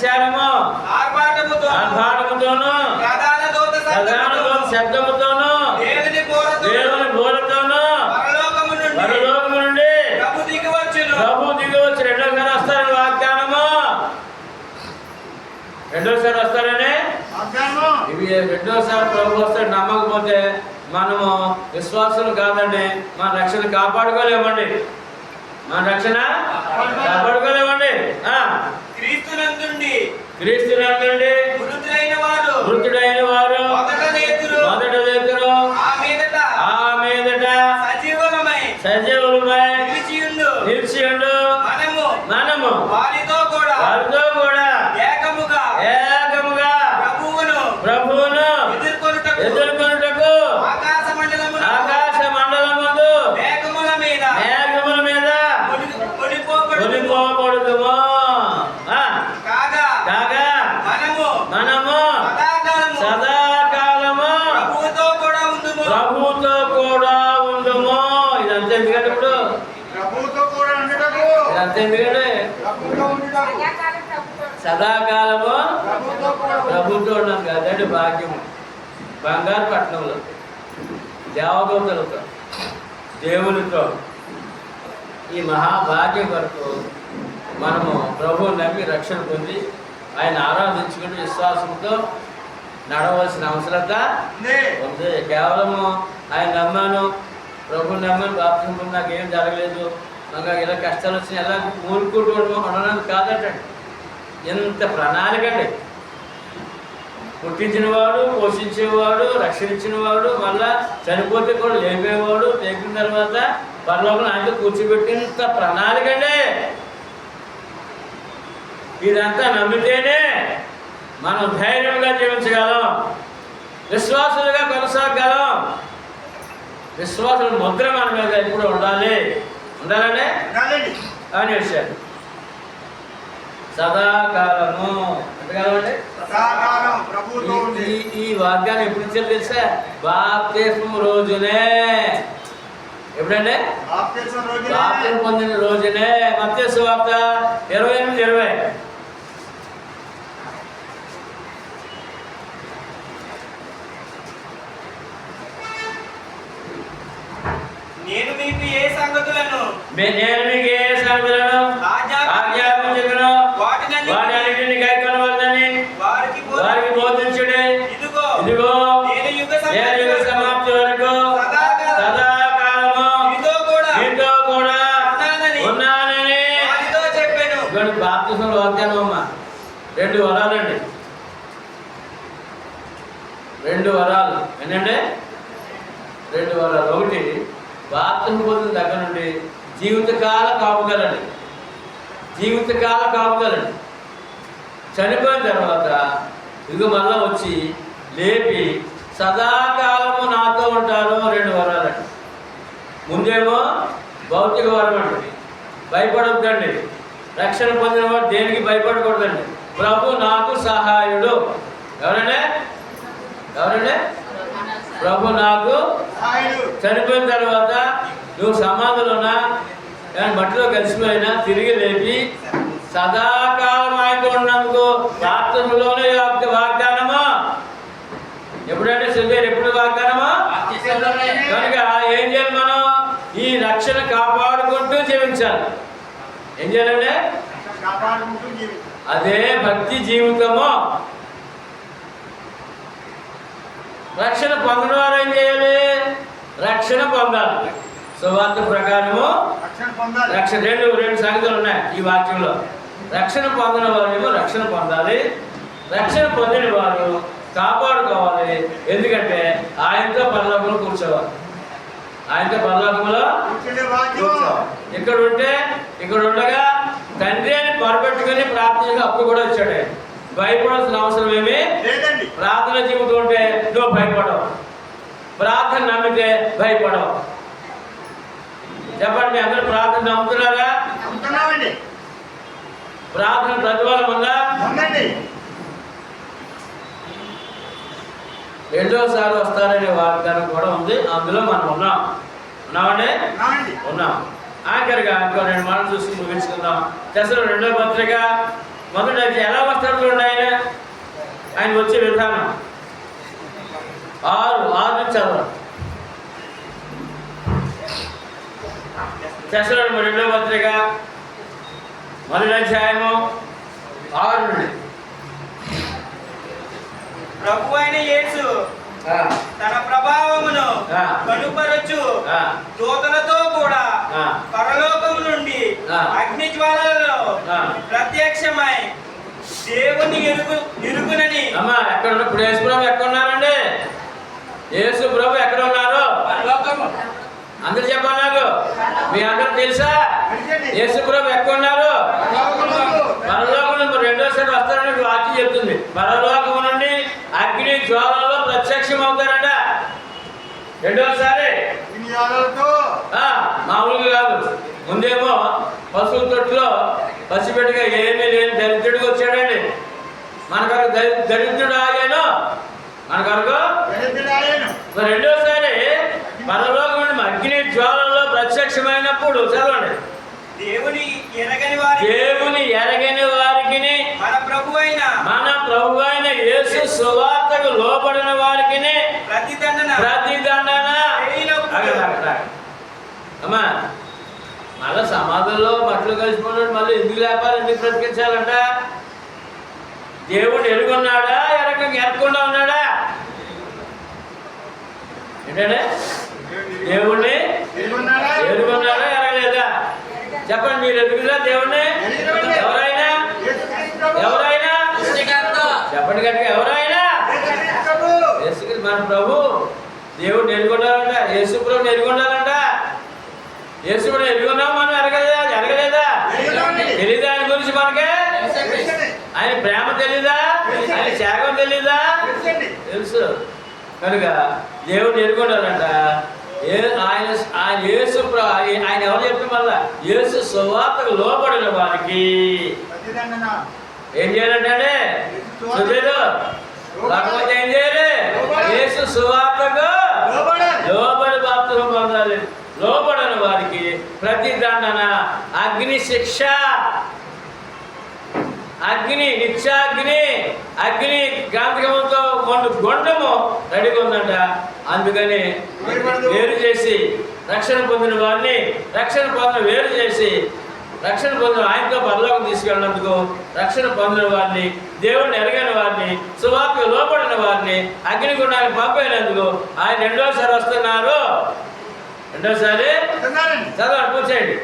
చేరము. ఆర్భాటముతోను ప్రధాన దూత శబ్దముతోను దేవుని బోరతోను పరలోకము నుండి ప్రభు దిగి వచ్చి రెండోసారి వస్తారని వాగ్దానము. రెండోసారి వస్తారని ఇవి రెండోసారి ప్రభు వస్తాడు. నమ్మకపోతే మనము విశ్వాసులు కాదండి, మన రక్షణ కాపాడుకోలేమండి. క్రీస్తునందుండి మృతుడైన వారు మొదట లేతురు. ఆ మీదట సజీవులమై నిలిచి ఉండు. మనము వారితో కూడా ఏకముగా ప్రభువును ఎదుర్కొనుటకు ఆకాశ మండలమందు మేఘముల మీద కొనిపోబడుదుము. కాగా మనము సదాకాలము ప్రభువుతో కూడా ఉందుము. ఇదంతా ఎందుకంటే ఇప్పుడు ఇదంతా ఎందుకంటే సదాకాలము ప్రభుత్వం ఉన్నాం కదండి. భాగ్యము బంగారు పట్టణంలో దేవదూతలతో దేవునితో ఈ మహాభాగ్యం వరకు మనము ప్రభువు నమ్మి రక్షణ పొంది ఆయన ఆరాధించుకుంటూ విశ్వాసంతో నడవలసిన అవసరత ఉంది. కేవలము ఆయన నమ్మాను, ప్రభుని నమ్మాను, బాప్తిజం పొంది నాకేం జరగలేదు, నాకు ఇలా కష్టాలు వచ్చినాయి ఎలా ఊరుకుంటూ ఉండడం కాదటండి. ఎంత ప్రణాళిక అండి. పుట్టించినవాడు, పోషించేవాడు, రక్షించినవాడు, మళ్ళా చనిపోతే కూడా లేపేవాడు, లేపిన తర్వాత పరలోకం ఆయనతో కూర్చోబెట్టినంత ప్రణాళిక అండి. ఇదంతా నమ్మితేనే మనం ధైర్యంగా జీవించగలం, విశ్వాసులుగా కొనసాగలం. విశ్వాసుల ముద్ర మన మీద ఎప్పుడు ఉండాలనే అని విషయాలు. సదాకాలము ఎంతకాలం అండి? ప్రభువుతో ఉంది. ఈ వాగ్దానం ఎప్పుడు ఇచ్చారు తెలుసా? బాప్తిస్మం రోజునే. ఎప్పుడంటే బాప్తిసం రోజునే. బాప్తిస్మం పొందిన రోజునే. మత్తయి సువార్త 28:20. నేను మీకు ఏ సంగతులను నేను మీకు ఏ సంగతులను ఆజ్ఞాపించుదునో వాటన్నిటిని కైకొనవలెనని వారికి బోధించుడి. ఇదిగో నేను యుగ నేను యుగ సమాప్తి వరకు సదాకాలము మీతో కూడా ఉన్నానని వారితో చెప్పాను. ఇక్కడ బాప్తిస్మం వాగ్దానం అమ్మ. 2 వరాలండి. 2 వరాలు ఏంటంటే 2 వరాలు. ఒకటి, బాప్తిస్మం పొందిన దగ్గర నుండి జీవితకాల కాపుదలండి. జీవితకాల కాపుదలండి. చనిపోయిన తర్వాత ఇదిగో మళ్ళా వచ్చి లేపి సదాకాలము నాతో ఉంటారు. 2 వరాలండి. ముందేమో భౌతిక వరం అండి, భయపడొద్దండి. రక్షణ పొందిన వాడు దేనికి భయపడకూడదండి. ప్రభు నాకు సహాయుడు. ఎవరంటే ప్రభు నాకు సహాయుడు. చనిపోయిన తర్వాత నువ్వు సమాధిలో ఉన్నా కానీ మట్టిలో కలిసిపోయినా తిరిగి లేపి సదాకాలం ఆయనతో ఉన్నందుకు బాప్తిస్మంలోనే వాగ్దానము. ఎప్పుడంటే సిల్వేర్ ఎప్పుడు వాగ్దానమా? కనుక ఏం చేయాలి? మనం ఈ రక్షణ కాపాడుకుంటూ జీవించాలి. ఏం చేయాలంటే కాపాడుకుంటూ జీవితం. అదే భక్తి జీవితము. రక్షణ పొందిన వారు ఏం చేయాలి? రక్షణ పొందాలి. సువార్త ప్రకారము రక్షణ పొందాలి. రక్షణ రెండు సంగతులు ఉన్నాయి ఈ వాక్యంలో. రక్షణ పొందిన వారేమో రక్షణ పొందాలి, రక్షణ పొందిన వారు కాపాడుకోవాలి. ఎందుకంటే ఆయనతో పరలోకంలో కూర్చోవాలి. ఆయనతో పరలోకంలో కూర్చుండే భాగ్యం. కూర్చోవాలి. ఇక్కడ ఉండగా తండ్రి అని పొరపెట్టుకుని ప్రార్థన అప్పుడు కూడా వచ్చాడు ఆయన. భయపడాల్సిన అవసరం ఏమి లేదండి. ప్రార్థన జీవితం ఉంటే నువ్వు భయపడవు, ప్రార్థన నమ్మితే భయపడవు. చెప్పండి, మీ అందరూ ప్రార్థన నమ్ముతున్నారా? నమ్ముతున్నామండి. ప్రార్థన ప్రతిఫలం ఉందా? ఉందండి. రెండోసారి వస్తారనే వాగ్దానం కూడా ఉంది. అందులో మనం ఉన్నామండి. ఉన్నామండి. ఉన్నాం. ఆఖరిగా ఇంకో 2 మాటలు చూసుకుని ముగించుకుందాం. తెస్సలోనికీయులకు రెండో పత్రిక మొదటి ఎలా వస్తాడు చూడండి. ఆయన వచ్చే విధానం 6 నుంచి చదవండి. తెస్సలోనికీయులకు రెండో పత్రిక మొదటి అధ్యాయము 6 నుండి. ప్రభు అయిన యేసు తన ప్రభావమును ఆ. కనుపరచు ఆ. దూతలతో కూడా ఆ. పరలోకము నుండి ఆ. అగ్ని జ్వాలలలో ఆ. ప్రత్యక్షమై దేవుని ఎరుగునని. అమ్మా ఎక్కడ ఇప్పుడు యేసుప్రభు ఎక్కడ ఉన్నారండి? యేసుప్రభు ఎక్కడ ఉన్నారు? అందరు చెప్పాలి నాకు. మీ అందరూ తెలుసా యేసుప్రభు ఎక్కడ ఉన్నారు? పరలోకం నుండి రెండోసారి వస్తారని వాక్యం చెప్తుంది. పరలోకము నుండి అగ్ని జ్వాలలో ప్రత్యక్షం అవుతారంట రెండోసారి. మామూలుగా కాదు. ముందేమో పశువుల తొట్టులో పసిపెట్టుగా ఏమీ లేని దరిద్రుడికి వచ్చాడండి. మనకు దరిద్రుడు ఆగాను, మనకు రెండోసారి పరలోకం నుండి అగ్ని జ్వాలలో ప్రత్యక్షమైనప్పుడు చదవండి. దేవుని ఎరగని వారికి మన ప్రభు అయిన యేసు సువార్తకు లోబడిన వారికి ప్రతిదండన. అమ్మా మళ్ళీ సమాధుల్లో మట్లు కలిసిపోయినాడు. మళ్ళీ ఎందుకు లేపాలి, ఎందుకు బ్రతికించాలంట? దేవుడు ఎరుగున్నాడా, ఎరగకుండా ఉన్నాడా? ఏంటంటే దేవుణ్ణి ఎరుగున్నాడా, ఎరగలేదా? చెప్పండి, మీరు ఎరుగుదా దేవుణ్ణి? ఎవరైనా చెప్పండి గట్టిగా, ఎవరైనా మన ప్రభు దేవుడు ఎరుగుండాలంట. యేసు ప్రభు ఎరుగుండాలంట. యేసు ప్రభు ఎరుగున్నాం మనం. ఎరగలేదా? తెలీదా ఆయన గురించి మనకే? ఆయన ప్రేమ తెలీదా? ఆయన త్యాగం తెలీదా? తెలుసు. కనుక దేవుడు ఎరుగుండాలంట. ఆయన యేసు ఆయన ఎవరు చెప్పి మళ్ళా యేసు సువార్తకు లోబడిన వారికి ఏం చేయాలంటే లేకపోతే ఏం చేయాలి? యేసు సువార్తకు లోబడి బాప్తిసం పొందాలి. లోబడని వారికి ప్రతి దండన అగ్ని శిక్ష, అగ్ని నిత్యాగ్ని, అగ్ని గాంధకముతో మొండు గొండము రెడీగా ఉందంట. అందుకని వేరు చేసి రక్షణ పొందిన వారిని, రక్షణ పొందిన వేరు చేసి రక్షణ పొందిన ఆయనతో పరలోకం తీసుకెళ్ళినందుకు, రక్షణ పొందిన వారిని, దేవుడిని ఎరగని వారిని, సువార్తకు లోపడిన వారిని అగ్నిగుండానికి పంపేందుకు ఆయన రెండోసారి వస్తున్నారు. రెండోసారి చదవండి, కూర్చోండి.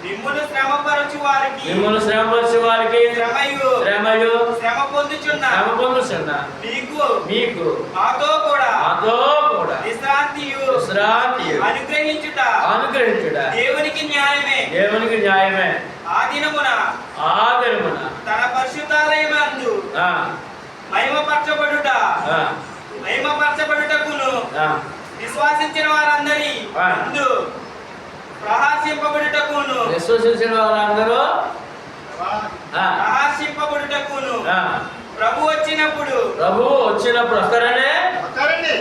మిమ్మును శ్రమపరచు వారికి మిమ్మల్ని శ్రమపరిచే వారికి శ్రమయు శ్రమ పొందుచున్న మీకు మాతో కూడా విశ్రాంతియు అనుగ్రహించుట దేవునికి న్యాయమే. ఆ దినమున తన పరిశుద్ధాలయమందు మహిమపరచబడుటకును విశ్వసించిన వారందరి ముందు ప్రహాసింపబడుటకును ప్రభు వచ్చినప్పుడు వస్తారనే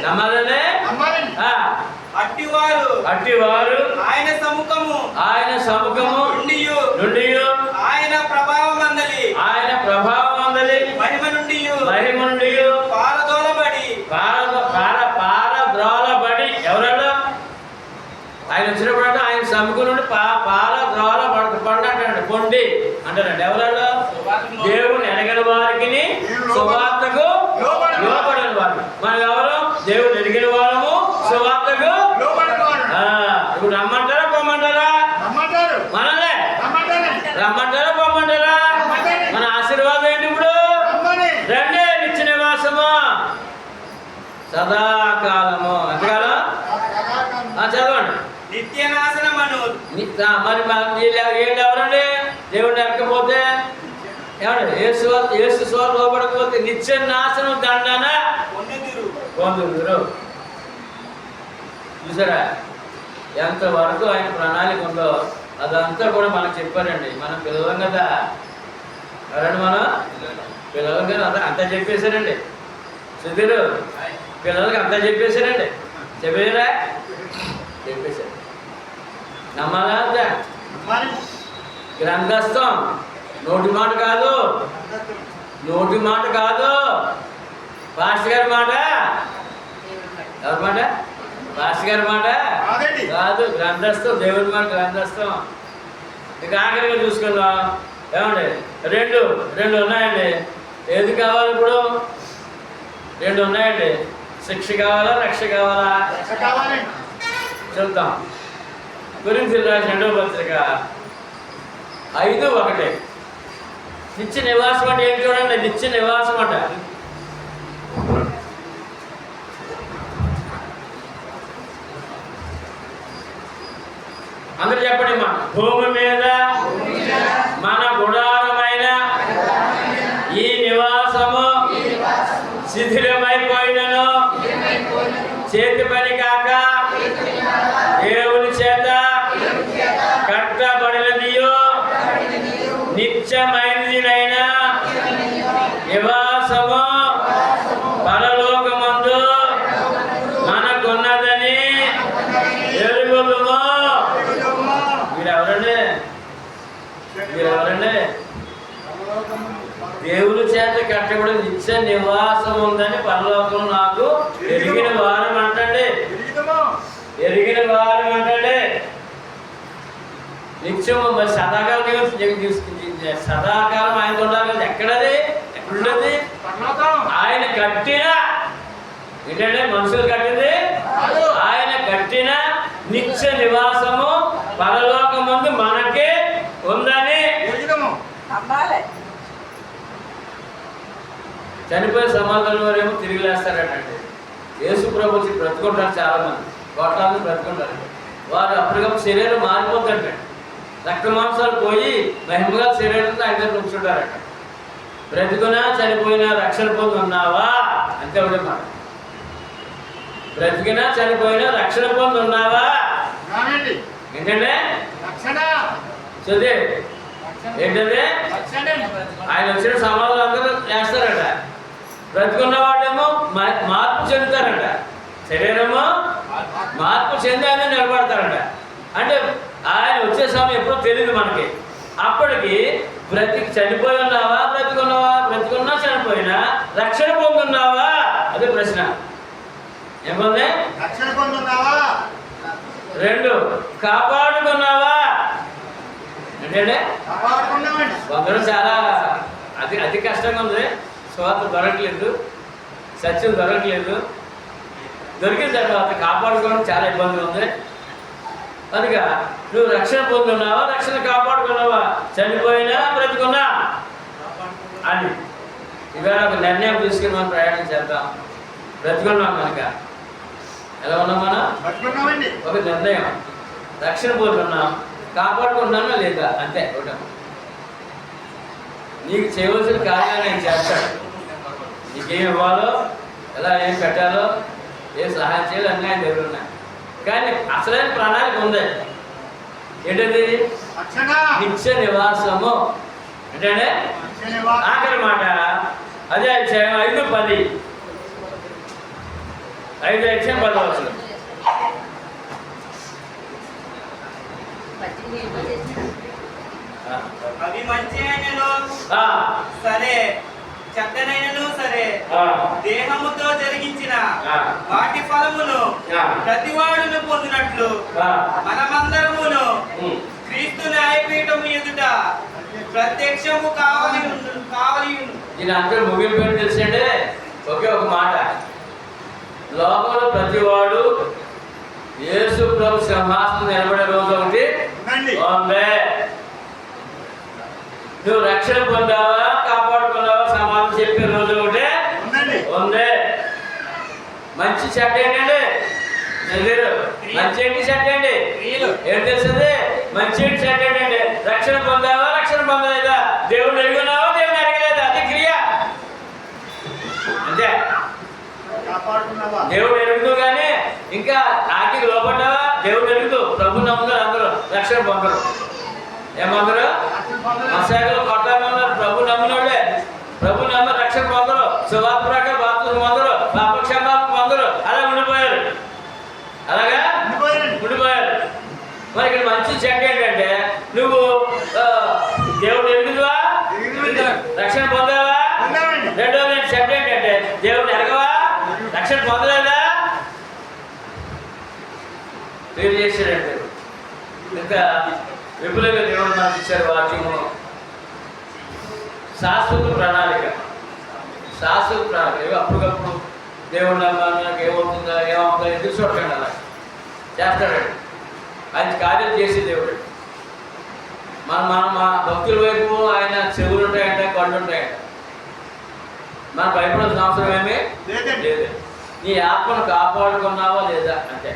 నమ్మాలనే అట్టివారు ఆయన సముఖము నుండి ఆయన ప్రభావం అందలి మహిమ నుండి పారద్రోలబడి ఎవరన్నా ఆయన వచ్చినప్పుడు అంటే ఆయన సముఖం నుండి పారద్రోల పండి పొండి అంటారండి. ఎవరన్నా? దేవుని ఎరగని వారికి, సువార్తకు లోబడని వారు. మనం ఎవరు? దేవుని ఎరిగిన వారము, సువార్తకు. ఇప్పుడు రమ్మంటారా పొమ్మంటారా? మనలే రమ్మంటారా పొమ్మంటారా? మన ఆశీర్వాదం ఏంటి ఇప్పుడు? రండి, నిత్య నివాసము సదాకాలము. ఎంతకాలం? చదవండి. నిత్య నాశనమను మరి వీళ్ళు ఎవరండి? దేవుడిని ఎక్కకపోతే ఏమండి? యేసు స్వార్థ లోపడకపోతే నిత్య నాశనం దండన పొందుదురు. చూసారా ఎంతవరకు ఆయన ప్రణాళిక ఉందో అదంతా కూడా మనకు చెప్పారండి. మనం పిలవం కదా, ఎవరండి? మనం పిలవం కదా, అంతా చెప్పేశారండి. సుధీరు పిల్లలకి అంతా చెప్పేశారండి. చెప్పేశారా? చెప్పేశారు. నమ్మాలా? అంతా గ్రంథస్థం. నోటి మాట కాదు, పాస్టర్ గారి మాట. ఎవరి మాట? పాస్టర్ గారి మాట కాదు, గ్రంథస్థం. దేవుడి మాట గ్రంథస్థం. ఇక ఆఖరిగా చూసుకుందాం. ఏమండి? రెండు ఉన్నాయండి. ఏది కావాలి ఇప్పుడు? రెండు ఉన్నాయండి. శిక్ష కావాలా, రక్ష కావాలా? చూద్దాం. కొరింథీయులకు రాసిన 2వ పత్రిక 5:1. నిత్య నివాసం అంటే ఏంటి చూడండి. నిత్య నివాసం అంట. అందరూ చెప్పండి. భూమి మీద మన గుడారమైన ఈ నివాసము శిథిలమైపోయినను చేతి పని కాక దేవుని చేత కట్టబడినదియో నిత్యమైనదినైన నివాసము పరలోకమందు మనకున్నదని ఎరుగుదుము. మీరెవరండి? దేవుని చేత కట్టబడి నిత్య నివాసం ఉందని పరలోకం నాకు ఎరిగిన వారం అంటండి. నిత్యము మరి సదాకాలం ఆయన ఉండాలి. ఎక్కడది? ఎక్కడుండది? ఆయన కట్టిన ఏంటంటే మనుషులు కట్టింది. ఆయన కట్టిన నిత్య నివాసము పరలోకమందు మనకి ఉందని. చనిపోయిన సమాధానం వారేమో తిరిగి లేస్తారటండి. యేసు ప్రభు వచ్చి బ్రతుకుంటారు. చాలా మంది కోట్లాది బ్రతుకుంటారు. వారు అప్పటికప్పుడు శరీరం మారిపోతుందండి. రక్త మాంసాలు పోయి మహిమగా శరీరంతో ఆయన దగ్గర ఉంచుంటారట. బ్రతుకునా చనిపోయినా రక్షణ పొంది ఉన్నావా అంతే ఒకటే మాట. బ్రతికినా చనిపోయినా రక్షణ పొంది ఉన్నావా? ఏంటంటే చదివే ఏంటంటే ఆయన వచ్చిన సమాధానం అందరూ చేస్తారట. బ్రతుకున్న వాళ్ళేమో మార్పు చెందుతారంట. శరీరము మార్పు చెందాలని నిలబడతారంట. అంటే ఆయన వచ్చే సమయం ఎప్పుడో తెలియదు మనకి. అప్పటికి చనిపోయి ఉన్నావా, బ్రతికున్నా చనిపోయినా రక్షణ పొందున్నావా? అదే ప్రశ్న. ఏమంది? రక్షణ పొందున్నావా? 2 కాపాడుకున్నావా? అంటే కాపాడుకున్నామండి. కొందరు చాలా అతి కష్టంగా ఉంది. స్వాత దొరకలేదు, సత్యం దొరకలేదు. దొరికిన తర్వాత కాపాడుకోవడం చాలా ఇబ్బందిగా ఉంది. అందుక నువ్వు రక్షణ పొందున్నావా, రక్షణ కాపాడుకున్నావా? చనిపోయినా బ్రతుకున్నా అని ఇవాళ ఒక నిర్ణయం తీసుకుని మనం ప్రయాణం చేద్దాం. బ్రతుకున్నాం కనుక ఎలా ఉన్నాం మనం? పట్టుకున్నామండి. ఒక నిర్ణయం. రక్షణ పొందున్నాం, కాపాడుకుంటున్నానా లేదా? అంతే. ఒకటి నీకు చేయవలసిన కార్యాలు నేను చేస్తాడు. నీకేం ఇవ్వాలో, ఎలా ఏం పెట్టాలో, ఏం సహాయం చేయాలో అన్నీ ఆయన దగ్గర ఉన్నాయి. కానీ అసలైన ప్రణాళిక ఉంది. ఏంటది? నిత్య నివాసము. అంటే ఆఖరి మాట అదే 5:10 5:10 అవి మంచి అయినను సరే, చెడ్డనైనను సరే, దేహముతో జరిగించిన వాటి ఫలమును ప్రతివాడును పొందినట్లు మనమందరమును క్రీస్తు న్యాయపీఠం ఎదుట ప్రత్యక్షము కావాలి. దీని అందరూ ముగింపు ఏంటి తెలుసండి? ఒకే ఒక మాట. లోకంలో ప్రతివాడు యేసు ప్రభు సింహాసనం నిలబడే రోజు ఒకటి ఉంది. నువ్వు రక్షణ పొందావా, కాపాడుకున్నావా, సమాధానం చెప్పే రోజు ఒకటి ఉంది. మంచి చెడ్డ ఏంటండి? మంచి ఏంటి, చెడ్డ ఏంటి? ఏం తెలుస్తుంది? మంచి ఏంటి, చెడ్డ ఏంటండి? రక్షణ పొందావా, రక్షణ పొందలేదా? దేవుడు ఎరుగున్నావా, దేవుడు ఎరగలేదా? అది క్రియ. అంతే. దేవుడు ఎరుగుతూ కానీ ఇంకా ఆకికి లోపడ్డావా? దేవుడు ఎరుగుతూ ప్రభు నమ్ముతారు. అందరూ రక్షణ పొందరు. ఏమందరు? మసాగలు కొట్టాలన్నారు. ప్రభు నమ్మినోడే. ప్రభు నమ్మ రక్షణ పొందరు. సువార్త ప్రకారం బాప్తిజం పొందరు. పాప క్షమాపణ పొందరు. అలా ఉండిపోయారు. అలాగా ఉండిపోయారు. మరి ఇక్కడ మంచి చెడ్డ ఏంటంటే నువ్వు దేవుడు ఎరుగుదువా, రక్షణ పొందావా? రెండోది చెడ్డ ఏంటంటే దేవుడు ఎరగవా, రక్షణ పొందలేదా? మీరు చేశారంటే ఇంకా విపులంగా దేవుడు నాకు ఇచ్చారు వాక్యము. శాశ్వత ప్రణాళిక. శాశ్వత ప్రణాళిక. అప్పటికప్పుడు దేవుడు నాకు ఏమవుతుందా, ఏమవుతుందా ఎదురు చూడకండి. అలా చేస్తాడండి. ఆయన కార్యం చేసే దేవుడు. మా భక్తుల వైపు ఆయన చెవులు ఉంటాయంట, కళ్ళు ఉంటాయంట. మనం భయపడాల్సిన అవసరం ఏమీ లేదు. నీ ఆత్మను కాపాడుకున్నావా లేదా? అంటే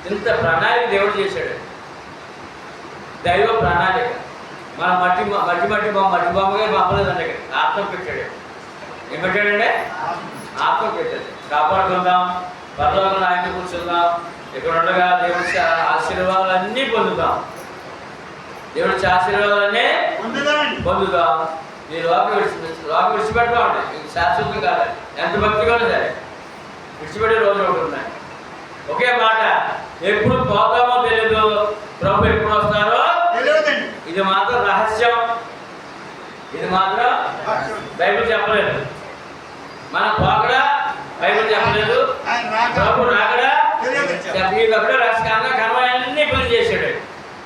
ఇంత ప్రణాళిక దేవుడు చేశాడు. దైవ ప్రణాళిక. మన మట్టి బొమ్మగా పంపలేదండి. ఇక్కడ ఆత్మ పెట్టాడు. ఏం పెట్టాడంటే ఆత్మ పెట్టాడు. కాపాడుకుందాం, పరలోకంలో ఆయన కూర్చుందాం. ఇక్కడ ఉండగా దేవుడి ఆశీర్వాదాలన్నీ పొందుతాం. దేవుడి ఆశీర్వాదాలన్నీ పొందుతాం. ఈ లోకం విడిచిపెట్టమండి. శాశ్వతం కాదు. ఎంత భక్తిగా సరే విడిచిపెట్టే రోజులు ఒకటి ఉన్నాయి. ఒకే మాట, ఎప్పుడు పోతామో తెలియదు, ప్రభు ఎప్పుడు వస్తారో ఇది మాత్రం రహస్యం. ఇది మాత్రం బైబిల్ చెప్పలేదు. మన పోకడా బైబిల్ చెప్పలేదు. ప్రభు రాకడా ఒకటే రహస్యంగా కర్మలన్నీ పని చేశాడు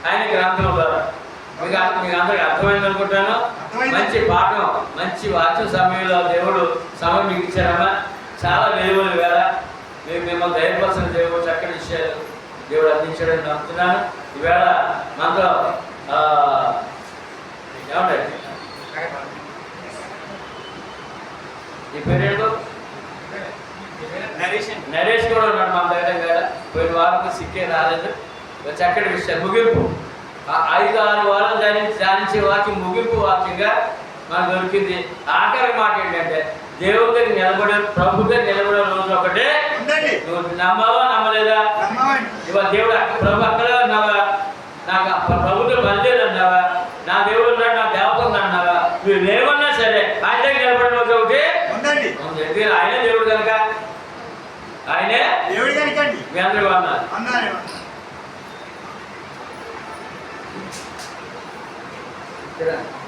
ఆయన గ్రంథం ద్వారా. మీకు అందరికి అర్థమైంది అనుకుంటాను. మంచి పాఠం, మంచి వాక్య సమయంలో దేవుడు సమయం మీకు ఇచ్చారమ్మా. చాలా విలువలు వేళ మేము మిమ్మల్ని ధైర్యపరచిన దేవుడు చక్కటి విషయాలు దేవుడు అందించాడని నమ్ముతున్నాను. ఈవేళ మనతో ఏమంటారు ఈ పేరేంటో నరేష్ కూడా ఉన్నాడు మన దగ్గర. పోయిన వారం సిక్కే రాలేదు. చక్కటి విషయాలు ముగింపు 5-6 వారాలు ధ్యానించే వాక్యం ముగింపు వాక్యంగా మనకు దొరికింది. ఆఖరి మాట ఏంటంటే దేవుడి దగ్గర నిలబడే, ప్రభు దగ్గర నిలబడే రోజు ఒకటే. నువ్వు నమ్మవా, నమ్మలేదా? ఇవాళ దేవుడు ప్రభు అక్కడ అన్నావా, నాకు ప్రభుత్వం పనిచేయదు అన్నావా, నా దేవుడు ఉన్నాడు, నా దేవత ఉంది అన్నావా, నువ్వు ఏమన్నా సరే ఆయన దగ్గర నిలబడే రోజు ఒకటి ఉందండి. ఉంది. ఆయనే దేవుడు కనుక ఆయనే దేవుడి కనుకండి. మీ అందరూ అన్నారు. అన్నారు.